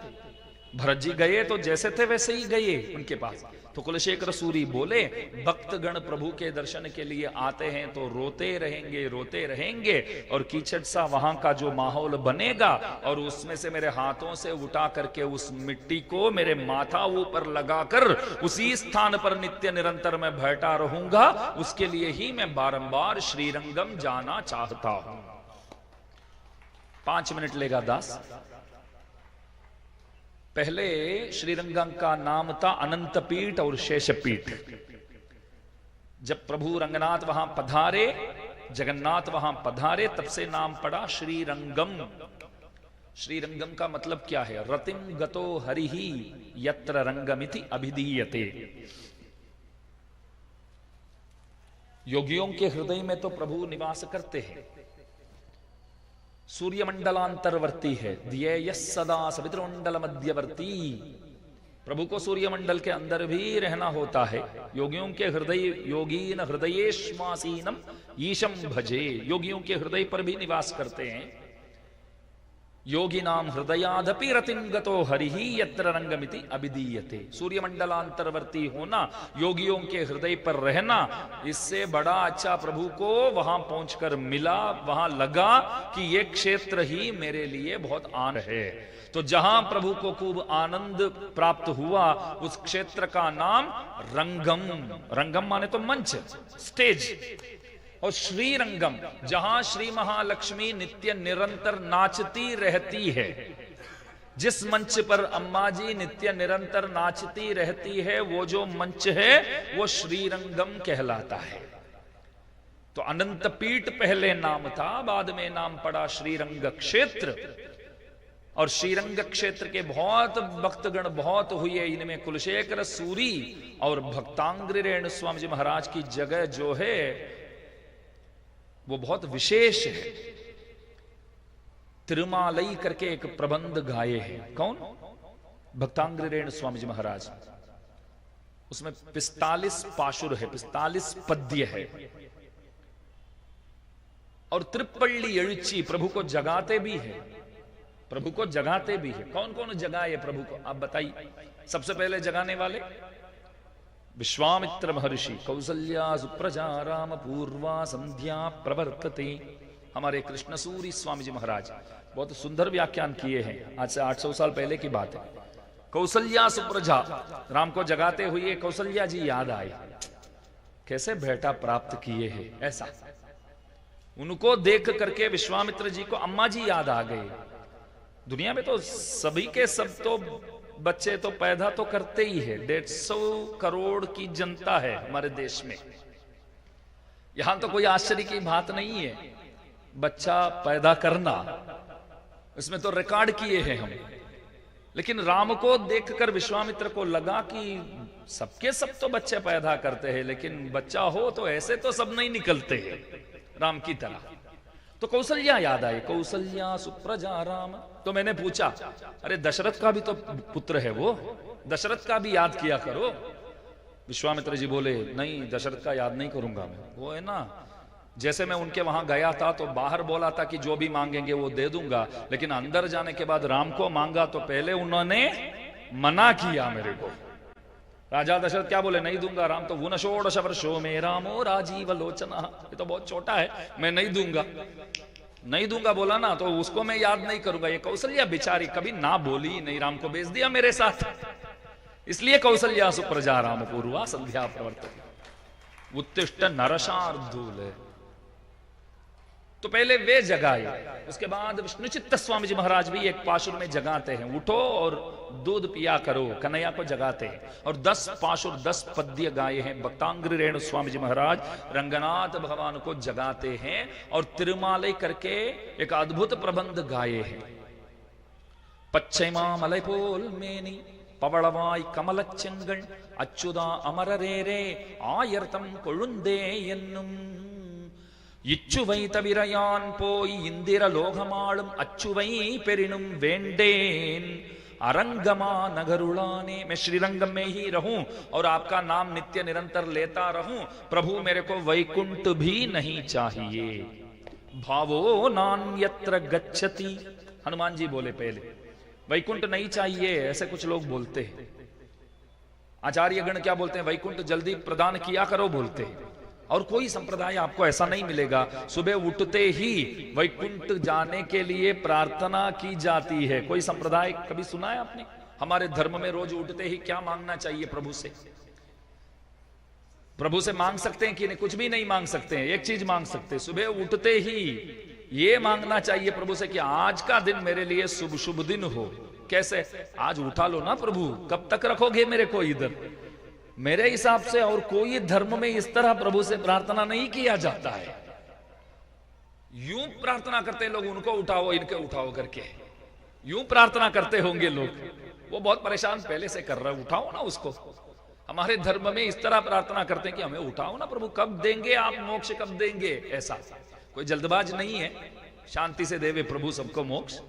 भरत जी गए तो जैसे थे वैसे ही गए उनके पास। तो कुलशेखर सूरी बोले भक्तगण प्रभु के दर्शन के लिए आते हैं तो रोते रहेंगे और कीचड़ सा वहां का जो माहौल बनेगा और उसमें से मेरे हाथों से उठा करके उस मिट्टी को मेरे माथा ऊपर लगाकर उसी स्थान पर नित्य निरंतर मैं बैठा रहूंगा, उसके लिए ही मैं बारंबार श्रीरंगम जाना चाहता हूं। 5 मिनट लेगा दास। पहले श्रीरंगम का नाम था अनंतपीठ और शेषपीठ। जब प्रभु रंगनाथ वहां पधारे, जगन्नाथ वहां पधारे, तब से नाम पड़ा श्रीरंगम। श्रीरंगम का मतलब क्या है? रतिम गतो हरिहि यत्र रंगमिति अभिधीयते। योगियों के हृदय में तो प्रभु निवास करते हैं, सूर्य मंडलांतरवर्ती है, ध्येय सदा सवितृमंडल मध्यवर्ती। प्रभु को सूर्य मंडल के अंदर भी रहना होता है। योगियों के हृदय, योगीन हृदयेश्वासीनम ईशम भजे, योगियों के हृदय पर भी निवास करते हैं। योगी नाम हृदयादपि रतिम गतो हरिहि यत्र रंगमिति अभिधीयते। सूर्य मंडलांतरवर्ती होना, योगियों के हृदय पर रहना, इससे बड़ा अच्छा प्रभु को वहां पहुंचकर मिला। वहां लगा कि ये क्षेत्र ही मेरे लिए बहुत आनंद है। तो जहां प्रभु को खूब आनंद प्राप्त हुआ उस क्षेत्र का नाम रंगम। रंगम माने तो मंच, स्टेज। और श्रीरंगम, जहां श्री महालक्ष्मी नित्य निरंतर नाचती रहती है, जिस मंच पर अम्मा जी नित्य निरंतर नाचती रहती है, वो जो मंच है वो श्रीरंगम कहलाता है। तो अनंतपीठ पहले नाम था, बाद में नाम पड़ा श्रीरंग क्षेत्र। और श्रीरंग क्षेत्र के बहुत भक्तगण बहुत हुए, इनमें कुलशेखर सूरी और भक्तांग्री रेणु स्वामी जी महाराज की जगह जो है वो बहुत विशेष है। तिरुमालई करके एक प्रबंध गाये हैं। कौन? भक्तांग्री रेणु स्वामी जी महाराज। उसमें 45 पाशुर है, 45 पद्य है। और त्रिपल्ली एळुच्ची प्रभु को जगाते भी है, प्रभु को जगाते भी है। कौन कौन जगाए प्रभु को, आप बताइए। सबसे पहले जगाने वाले विश्वामित्र महर्षि। कौसल्या सुप्रजा राम पूर्वा संध्या प्रवर्तते। हमारे कृष्णसूरी स्वामी जी महाराज बहुत सुंदर व्याख्यान किए हैं, आज से 800 साल पहले की बात है। कौसल्या सुप्रजा, राम को जगाते हुए कौसल्या जी याद आए, कैसे बेटा प्राप्त किए हैं। ऐसा उनको देख करके विश्वामित्र जी को अम्मा जी याद आ गए। दुनिया में तो सभी के सब तो बच्चे तो पैदा तो करते ही है, 150 करोड़ की जनता है हमारे देश में। यहां तो कोई आश्चर्य की बात नहीं है बच्चा पैदा करना, इसमें तो रिकॉर्ड किए हैं हम। लेकिन राम को देखकर विश्वामित्र को लगा कि सबके सब तो बच्चे पैदा करते हैं, लेकिन बच्चा हो तो ऐसे तो सब नहीं निकलते हैं राम की तरह। तो कौशल्या याद आई, कौशल्या सुप्रजा राम। तो मैंने पूछा, अरे दशरथ का भी तो पुत्र है वो, दशरथ का भी याद किया करो। विश्वामित्र जी बोले, नहीं दशरथ का याद नहीं करूंगा मैं। वो है ना, जैसे मैं उनके वहां गया था तो बाहर बोला था कि जो भी मांगेंगे वो दे दूंगा, लेकिन अंदर जाने के बाद राम को मांगा तो पहले उन्होंने मना किया मेरे को। राजा दशरथ क्या बोले, नहीं दूंगा। राम तो वो षोडश वर्षो में रामो राजीव लोचना, ये तो बहुत छोटा है, मैं नहीं दूंगा। नहीं दूंगा बोला ना, तो उसको मैं याद नहीं करूंगा। ये कौशल्या बेचारी कभी ना बोली नहीं, राम को भेज दिया मेरे साथ। इसलिए कौशल्या सुप्रजा राम पूर्वा संध्या प्रवर्तते उत्तिष्ठ नरशार्दूल। तो पहले वे जगाए, उसके बाद विष्णुचित्त स्वामी जी महाराज भी एक पाशुर में जगाते हैं, उठो और दूध पिया करो, कन्हैया को जगाते हैं। और 10 पाशुर 10 पद्य गाए हैं। भक्तांग्री रेणु स्वामी जी महाराज रंगनाथ भगवान को जगाते हैं और तिरुमालय करके एक अद्भुत प्रबंध गाए हैं। पच्चैमा मलैपोल मेनी पवड़वाई कमल चंगण अच्युदा अमर रे रे आयर्तम कोळुंदे एन्नुम इच्चुवै तविरयान पोई इंदिर लोकमालुम अच्चुवै पेरिनुम वेंडेन अरंगमा नगरुलाने। मैं श्रीरंगम में ही रहूं और आपका नाम नित्य निरंतर लेता रहूं। प्रभु मेरे को वैकुंठ भी नहीं चाहिए। भावो नान्यत्र गच्छति। हनुमान जी बोले पहले, वैकुंठ नहीं चाहिए, ऐसे कुछ लोग बोलते हैं। आचार्य गण क्या बोलते हैं, वैकुंठ जल्दी प्रदान किया करो बोलते हैं। और कोई संप्रदाय आपको ऐसा नहीं मिलेगा, सुबह उठते ही वैकुंठ जाने के लिए प्रार्थना की जाती है। कोई संप्रदाय कभी सुना है आपने? हमारे धर्म में रोज उठते ही क्या मांगना चाहिए प्रभु से? प्रभु से मांग सकते हैं कि नहीं? कुछ भी नहीं मांग सकते हैं। एक चीज मांग सकते हैं, सुबह उठते ही ये मांगना चाहिए प्रभु से कि आज का दिन मेरे लिए शुभ शुभ दिन हो। कैसे? आज उठा लो ना प्रभु, कब तक रखोगे मेरे को इधर? मेरे हिसाब से और कोई धर्म में इस तरह प्रभु से प्रार्थना नहीं किया जाता है। यूं प्रार्थना करते लोग, उनको उठाओ इनके उठाओ करके यूं प्रार्थना करते होंगे लोग। वो बहुत परेशान पहले से कर रहे, उठाओ ना उसको। हमारे धर्म में इस तरह प्रार्थना करते हैं कि हमें उठाओ ना प्रभु, कब देंगे आप मोक्ष, कब देंगे? ऐसा कोई जल्दबाज नहीं है, शांति से देवे प्रभु सबको मोक्ष।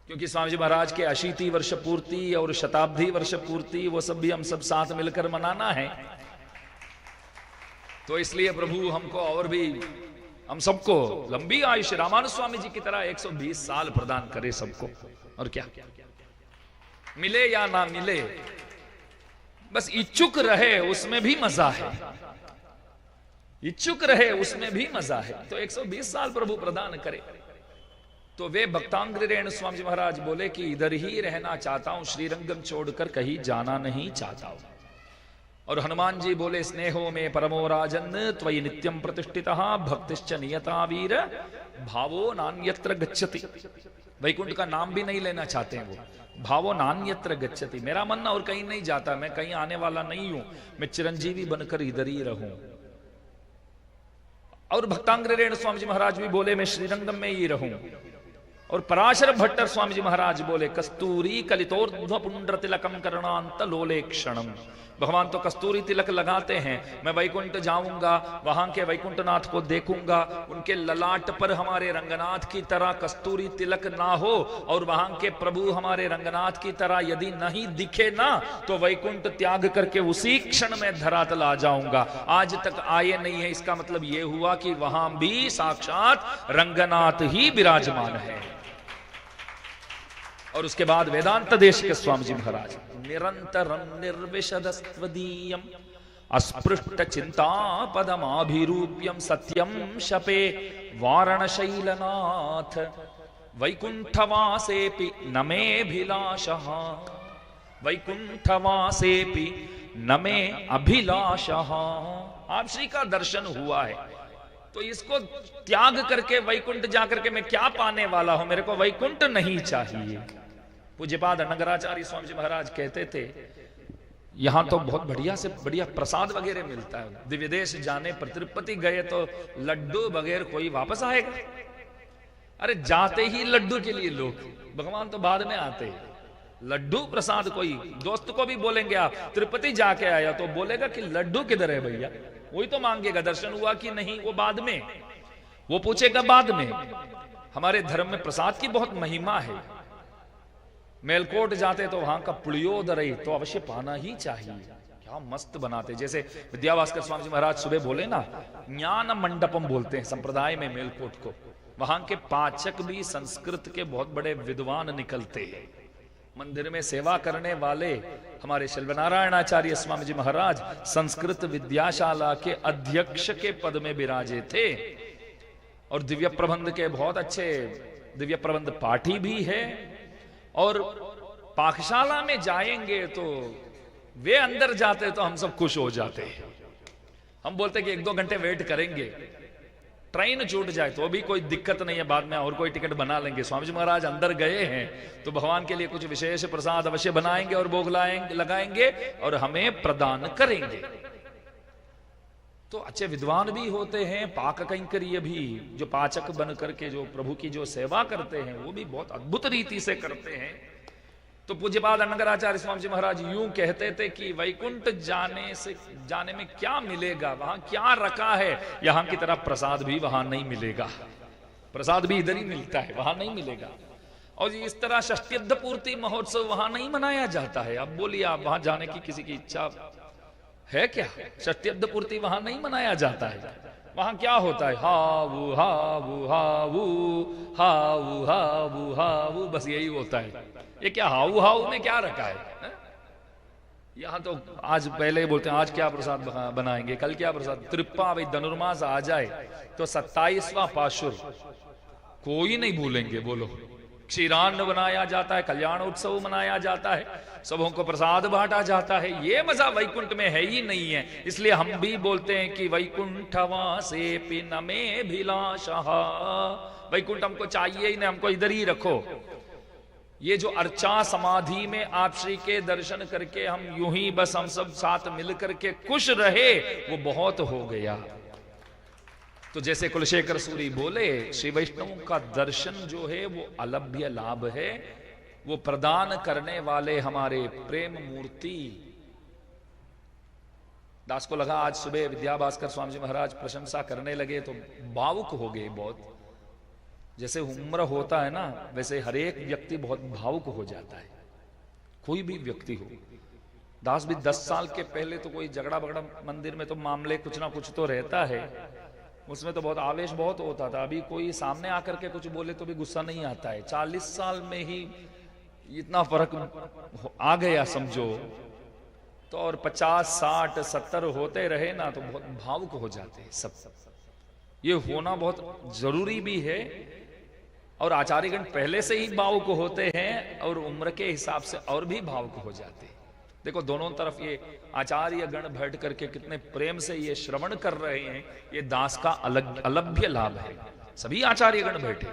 क्योंकि स्वामी जी महाराज के 80 वर्ष पूर्ति और शताब्दी वर्ष पूर्ति वो सब भी हम सब साथ मिलकर मनाना है। तो इसलिए प्रभु हमको और भी, हम सबको लंबी आयुष्य रामानुज स्वामी जी की तरह 120 साल प्रदान करे सबको। और क्या मिले या ना मिले, बस इच्छुक रहे उसमें भी मजा है, इच्छुक रहे उसमें भी मजा है। तो 120 साल प्रभु प्रदान करे। तो वे भक्तांग्री रेणु स्वामी जी महाराज बोले कि इधर ही रहना चाहता हूं, श्रीरंगम छोड़कर कहीं जाना नहीं चाहता हूं। और हनुमान जी बोले, स्नेहो में परमो राजन त्वयि नित्यम प्रतिष्ठितः भक्तिश्च नियता वीर भावो नान्यत्र गच्छति। वैकुंठ का नाम भी नहीं लेना चाहते हैं वो, भावो नान्यत्र गच्छति। मेरा मन और कहीं नहीं जाता, मैं कहीं आने वाला नहीं हूं, मैं चिरंजीवी बनकर इधर ही रहूं। और भक्तांग्र रेणु स्वामी जी महाराज भी बोले मैं श्रीरंगम में ही रहूं। और पराशर भट्टर स्वामी जी महाराज बोले कस्तूरी कलितोर्ध्व पुंड्र तिलकम करणांत लोले क्षणम। भगवान तो कस्तूरी तिलक लगाते हैं, मैं वैकुंठ जाऊंगा, वहां के वैकुंठनाथ को देखूंगा, उनके ललाट पर हमारे रंगनाथ की तरह कस्तूरी तिलक ना हो और वहां के प्रभु हमारे रंगनाथ की तरह यदि नहीं दिखे ना तो वैकुंठ त्याग करके उसी क्षण में धरातल आ जाऊंगा। आज तक आए नहीं है, इसका मतलब यह हुआ कि वहां भी साक्षात रंगनाथ ही विराजमान है। और उसके बाद वेदांत देश के स्वामी जी महाराज निरंतरम निर्विशदस्त्वदीयम अस्पृष्ट चिंता पदमाभिरूप्यम सत्यम शपे वारणशैलनाथ वैकुंठवासेपि न मेऽभिलाषः वैकुंठवासेपि न मेऽभिलाषः। आप श्री का दर्शन हुआ है तो इसको त्याग करके वैकुंठ जाकर के मैं क्या पाने वाला हूं, मेरे को वैकुंठ नहीं चाहिए। पूज्यपाद नगराचार्य स्वामी जी महाराज कहते थे यहां तो बहुत बढ़िया से बढ़िया प्रसाद वगैरह मिलता है, दिव्य देश जाने पर तिरुपति गए तो लड्डू बगैर कोई वापस आएगा? अरे जाते ही लड्डू के लिए लोग, भगवान तो बाद में आते हैं। लड्डू प्रसाद कोई दोस्त को भी बोलेंगे आप तिरुपति जाके आया तो बोलेगा कि लड्डू किधर है भैया, वही तो मांगेगा दर्शन हुआ कि नहीं, वो बाद में, वो पूछेगा बाद में। हमारे धर्म में प्रसाद की बहुत महिमा है। मेलकोट जाते तो वहां का पुलियोदरे तो अवश्य पाना ही चाहिए, क्या मस्त बनाते। जैसे विद्याभास्कर स्वामी जी महाराज सुबह बोले ना, ज्ञान मंडपम बोलते हैं संप्रदाय में मेलकोट को। वहां के पाचक भी संस्कृत के बहुत बड़े विद्वान निकलते हैं। मंदिर में सेवा करने वाले हमारे शिल्वनारायण आचार्य स्वामी जी महाराज संस्कृत विद्याशाला के अध्यक्ष के पद में विराजे थे और दिव्य प्रबंध के बहुत अच्छे दिव्य प्रबंध पाठी भी है। और पाकशाला में जाएंगे तो वे अंदर जाते तो हम सब खुश हो जाते हैं। हम बोलते कि 1-2 घंटे वेट करेंगे, ट्रेन छूट जाए तो भी कोई दिक्कत नहीं है, बाद में और कोई टिकट बना लेंगे। स्वामी जी महाराज अंदर गए हैं तो भगवान के लिए कुछ विशेष प्रसाद अवश्य बनाएंगे और भोग लगाएंगे और हमें प्रदान करेंगे। तो अच्छे विद्वान भी होते हैं, पाक कैंकर्य भी, जो पाचक बन करके जो प्रभु की जो सेवा करते हैं वो भी बहुत अद्भुत रीति से करते हैं। तो पूज्यपाद नगराचार्य स्वामी जी महाराज यूं कहते थे कि वैकुंठ जाने में क्या मिलेगा, वहां क्या रखा है, यहां की तरह प्रसाद भी वहां नहीं मिलेगा। प्रसाद भी इधर ही मिलता है, वहां नहीं मिलेगा। और इस तरह षष्ट्यब्द पूर्ति महोत्सव वहां नहीं मनाया जाता है। अब बोलिए आप वहां जाने की किसी की इच्छा है क्या? षष्ट्यब्द पूर्ति वहां नहीं मनाया जाता है। वहां क्या होता है? हावू हावू हावू हावू हावू हावू, बस यही होता है। ये क्या हाउ हाउ में क्या रखा है? यहां तो आज पहले बोलते हैं आज क्या प्रसाद बनाएंगे, कल क्या प्रसाद। त्रिप्पा भाई धनुर्मास आ जाए तो 27वां पाशुर कोई नहीं भूलेंगे। बोलो, क्षीरान्न बनाया जाता है, कल्याण उत्सव मनाया जाता है, सबों को प्रसाद बांटा जाता है। ये मजा वैकुंठ में है ही नहीं है। इसलिए हम भी बोलते हैं कि वैकुंठवासेपि न मेऽभिलाषः, वैकुंठ हमको चाहिए ही नहीं, हमको इधर ही रखो। ये जो अर्चा समाधि में आप श्री के दर्शन करके हम यूं ही बस हम सब साथ मिलकर के खुश रहे, वो बहुत हो गया। तो जैसे कुलशेखर सूरी बोले, श्री वैष्णव का दर्शन जो है वो अलभ्य लाभ है, वो प्रदान करने वाले हमारे प्रेम मूर्ति। दास को लगा आज सुबह विद्याभास्कर स्वामी जी महाराज प्रशंसा करने लगे तो भावुक हो गए बहुत। जैसे उम्र होता है ना, वैसे हर एक व्यक्ति बहुत भावुक हो जाता है, कोई भी व्यक्ति हो। दास भी 10 साल के पहले तो कोई झगड़ा बगड़ा मंदिर में तो मामले कुछ ना कुछ तो रहता है, उसमें तो बहुत आवेश बहुत होता था। अभी कोई सामने आकर के कुछ बोले तो भी गुस्सा नहीं आता है। 40 साल में ही इतना फर्क आ गया समझो। तो और 50, 60, 70 होते रहे ना तो बहुत भावुक हो जाते हैं सब। ये होना बहुत जरूरी भी है। और आचार्यगण पहले से ही भावुक होते हैं और उम्र के हिसाब से और भी भावुक हो जाते हैं। देखो दोनों तरफ ये आचार्य गण बैठ करके कितने प्रेम से ये श्रवण कर रहे हैं, ये दास का अलभ्य लाभ है। सभी आचार्य गण बैठे,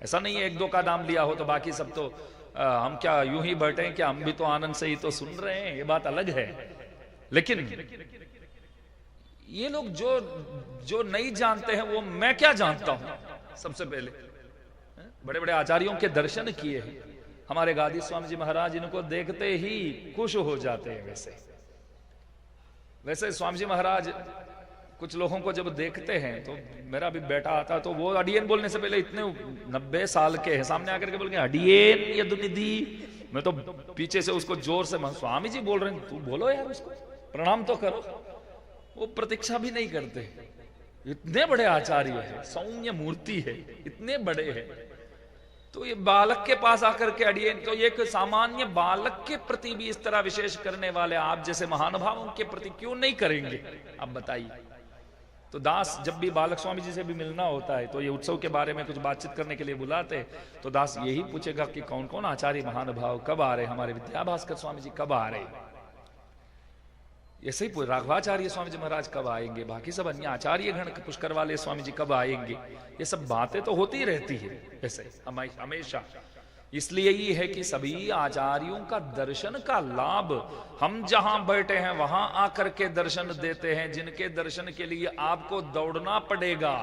ऐसा नहीं है 1-2 का नाम लिया हो तो बाकी सब तो हम क्या यूं ही बैठे हैं क्या, हम भी तो आनंद से ही तो सुन रहे हैं, ये बात अलग है। लेकिन ये लोग जो जो नहीं जानते हैं वो मैं क्या जानता हूं। सबसे पहले बड़े बड़े आचार्यों के दर्शन किए हैं हमारे गादी स्वामी जी महाराज, इनको देखते ही खुश हो जाते हैं। वैसे स्वामी जी महाराज कुछ लोगों को जब देखते हैं, तो मेरा भी बेटा आता तो वो अडियन बोलने से पहले इतने 90 साल के हैं, सामने आकर के बोल गए अडियन यदुनिधि, मैं तो पीछे से उसको जोर से स्वामी जी बोल रहे हैं, तू बोलो यार, उसको प्रणाम तो करो। वो प्रतीक्षा भी नहीं करते। इतने बड़े आचार्य है, सौम्य मूर्ति है, इतने बड़े हैं, तो ये बालक के पास आकर के अडियन, तो एक सामान्य बालक के प्रति भी इस तरह विशेष करने वाले आप जैसे महानुभावों के प्रति क्यों नहीं करेंगे, आप बताइए। तो दास जब भी बालक स्वामी जी से भी मिलना होता है, तो ये उत्सव के बारे में कुछ बातचीत करने के लिए बुलाते, तो दास यही पूछेगा कि कौन कौन आचार्य महानुभाव कब आ रहे, हमारे विद्या भास्कर स्वामी जी कब आ रहे। ऐसे ही राघवाचार्य स्वामी जी महाराज कब आएंगे, बाकी सब अन्य आचार्य गण पुष्कर वाले स्वामी जी कब आएंगे, ये सब बातें तो होती रहती है ऐसे हमेशा। इसलिए ये है कि सभी आचार्यों का दर्शन का लाभ हम जहां बैठे हैं वहां आकर के दर्शन देते हैं। जिनके दर्शन के लिए आपको दौड़ना पड़ेगा,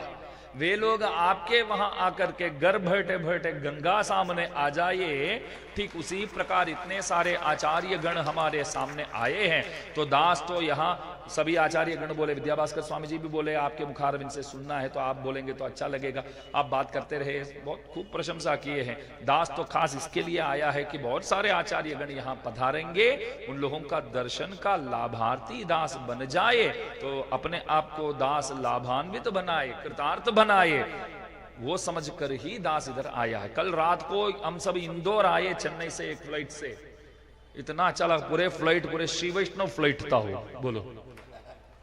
वे लोग आपके वहां आकर के घर बैठे बैठे गंगा सामने आ जाए। ठीक उसी प्रकार इतने सारे आचार्य गण हमारे सामने आए हैं, तो दास तो यहाँ सभी आचार्य गण बोले, विद्याभास्कर स्वामी जी भी बोले, आपके मुखारविंद से सुनना है तो आप बोलेंगे तो अच्छा लगेगा, आप बात करते रहे, बहुत खूब प्रशंसा किए हैं। दास तो खास इसके लिए आया है कि बहुत सारे आचार्य गण यहाँ पधारेंगे, उन लोगों का दर्शन का लाभार्थी दास बन जाए, तो अपने आप को दास लाभान्वित बनाए, कृतार्थ बनाए, वो समझकर ही दास इधर आया है। कल रात को हम सब इंदौर आए चेन्नई से एक फ्लाइट से, इतना चला पूरे फ्लाइट, पूरे श्री वैष्णव फ्लाइट था वो, बोलो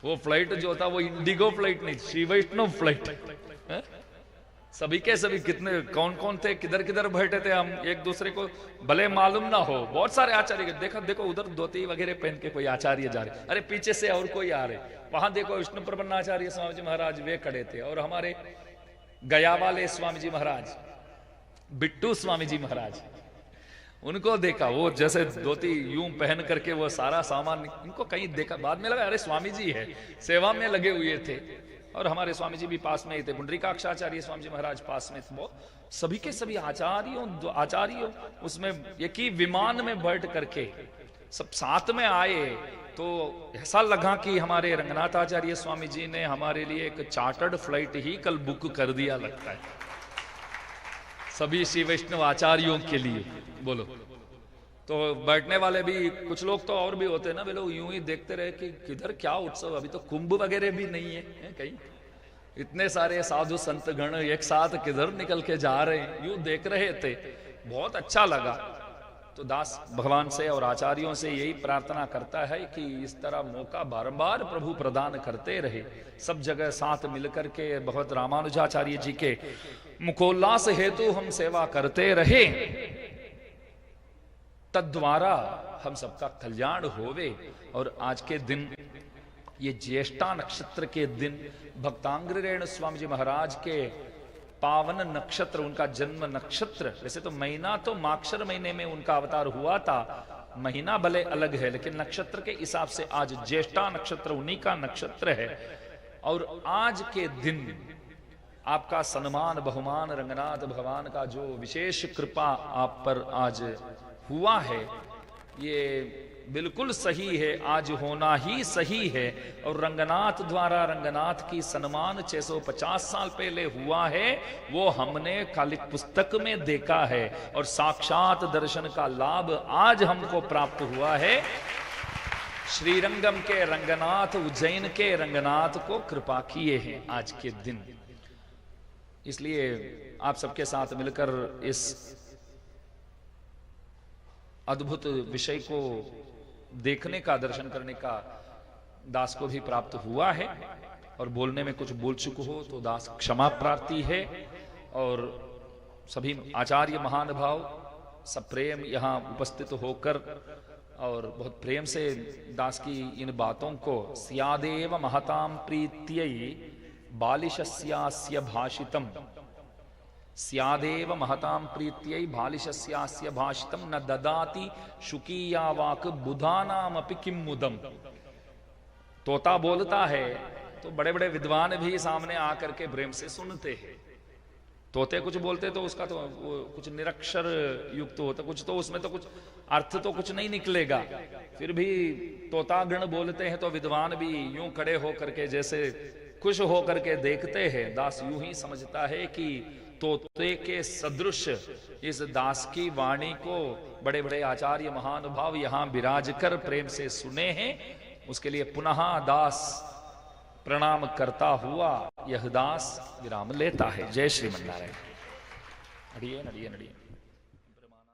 वो फ्लाइट जो था वो इंडिगो फ्लाइट नहीं, श्री वैष्णव फ्लाइट। सभी के सभी कितने कौन कौन थे, किधर किधर बैठे थे, हम एक दूसरे को भले मालूम ना हो। बहुत सारे आचार्य, देखा देखो उधर धोती वगैरह पहन के कोई आचार्य जा रहे, अरे पीछे से और कोई आ रहे, वहां देखो विष्णु प्रपन्न आचार्य स्वामी जी महाराज वे खड़े थे, और हमारे गया वाले स्वामी जी महाराज, बिट्टू स्वामी जी महाराज, उनको देखा वो जैसे धोती यूं पहन करके वो सारा सामान, इनको कहीं देखा, बाद में लगा अरे स्वामी जी है, सेवा में लगे हुए थे। और हमारे स्वामी जी भी पास में ही थे, पुंडरीकाक्षाचार्य स्वामी जी महाराज पास में थे। सभी के सभी आचार्यों उसमें एक ही विमान में बैठ करके सब साथ में आए, तो ऐसा लगा कि हमारे रंगनाथ आचार्य स्वामी जी ने हमारे लिए एक चार्टर्ड फ्लाइट ही कल बुक कर दिया लगता है, सभी श्री वैष्णव आचार्यों के लिए, बोलो। तो बैठने वाले भी कुछ लोग तो और भी होते हैं ना, वे लोग यूं ही देखते रहे कि किधर क्या उत्सव, अभी तो कुंभ वगैरह भी नहीं है कहीं, इतने सारे साधु संत गण एक साथ किधर निकल के जा रहे हैं, यूं देख रहे थे, बहुत अच्छा लगा। तो दास भगवान से और आचार्यों से यही प्रार्थना करता है कि इस तरह मौका बारंबार प्रभु प्रदान करते रहे, सब जगह साथ मिलकर के बहुत रामानुजाचार्य जी के मुखोल्लास हेतु हम सेवा करते रहे, तद्वारा हम सबका कल्याण होवे। और आज के दिन, ये ज्येष्ठा नक्षत्र के दिन, भक्तांग्रेण स्वामी जी महाराज के पावन नक्षत्र, उनका जन्म नक्षत्र, वैसे तो महीना तो माक्षर महीने में उनका अवतार हुआ था, महीना भले अलग है, लेकिन नक्षत्र के हिसाब से आज ज्येष्ठा नक्षत्र उन्हीं का नक्षत्र है। और आज के दिन आपका सम्मान बहुमान रंगनाथ भगवान का जो विशेष कृपा आप पर आज हुआ है, ये बिल्कुल सही है, आज होना ही सही है। और रंगनाथ द्वारा रंगनाथ की सम्मान 650 साल पहले हुआ है, वो हमने खाली पुस्तक में देखा है, और साक्षात दर्शन का लाभ आज हमको प्राप्त हुआ है। श्रीरंगम के रंगनाथ, उज्जैन के रंगनाथ को कृपा किए हैं आज के दिन। इसलिए आप सबके साथ मिलकर इस अद्भुत विषय को देखने का, दर्शन करने का दास को भी प्राप्त हुआ है, और बोलने में कुछ बोल चुके हो तो दास क्षमा प्रार्थी है। और सभी आचार्य महानुभाव सब प्रेम यहाँ उपस्थित होकर और बहुत प्रेम से दास की इन बातों को स्यादेव महताम प्रीत्यै बालिशस्यास्य भाषितम, स्यादेव महताम प्रीत्यै बालिशस्यास्य भाषितम न ददाति शुकीयावाक बुधानामपि किम मुदम। तोता बोलता है तो बड़े बड़े विद्वान भी सामने आकर के प्रेम से सुनते हैं। तोते कुछ बोलते तो उसका तो वो कुछ निरक्षर युक्त होता, कुछ तो उसमें तो कुछ अर्थ तो कुछ नहीं निकलेगा, फिर भी तोतागण बोलते हैं तो विद्वान भी यूं खड़े होकर के जैसे खुश होकर के देखते हैं। दास यूं ही समझता है कि तोते के सदृश इस दास की वाणी को बड़े बड़े आचार्य महानुभाव यहां विराज कर प्रेम से सुने हैं। उसके लिए पुनः दास प्रणाम करता हुआ यह दास विराम लेता है। जय श्रीमन नारायण। नड़िए नड़िए नड़िए।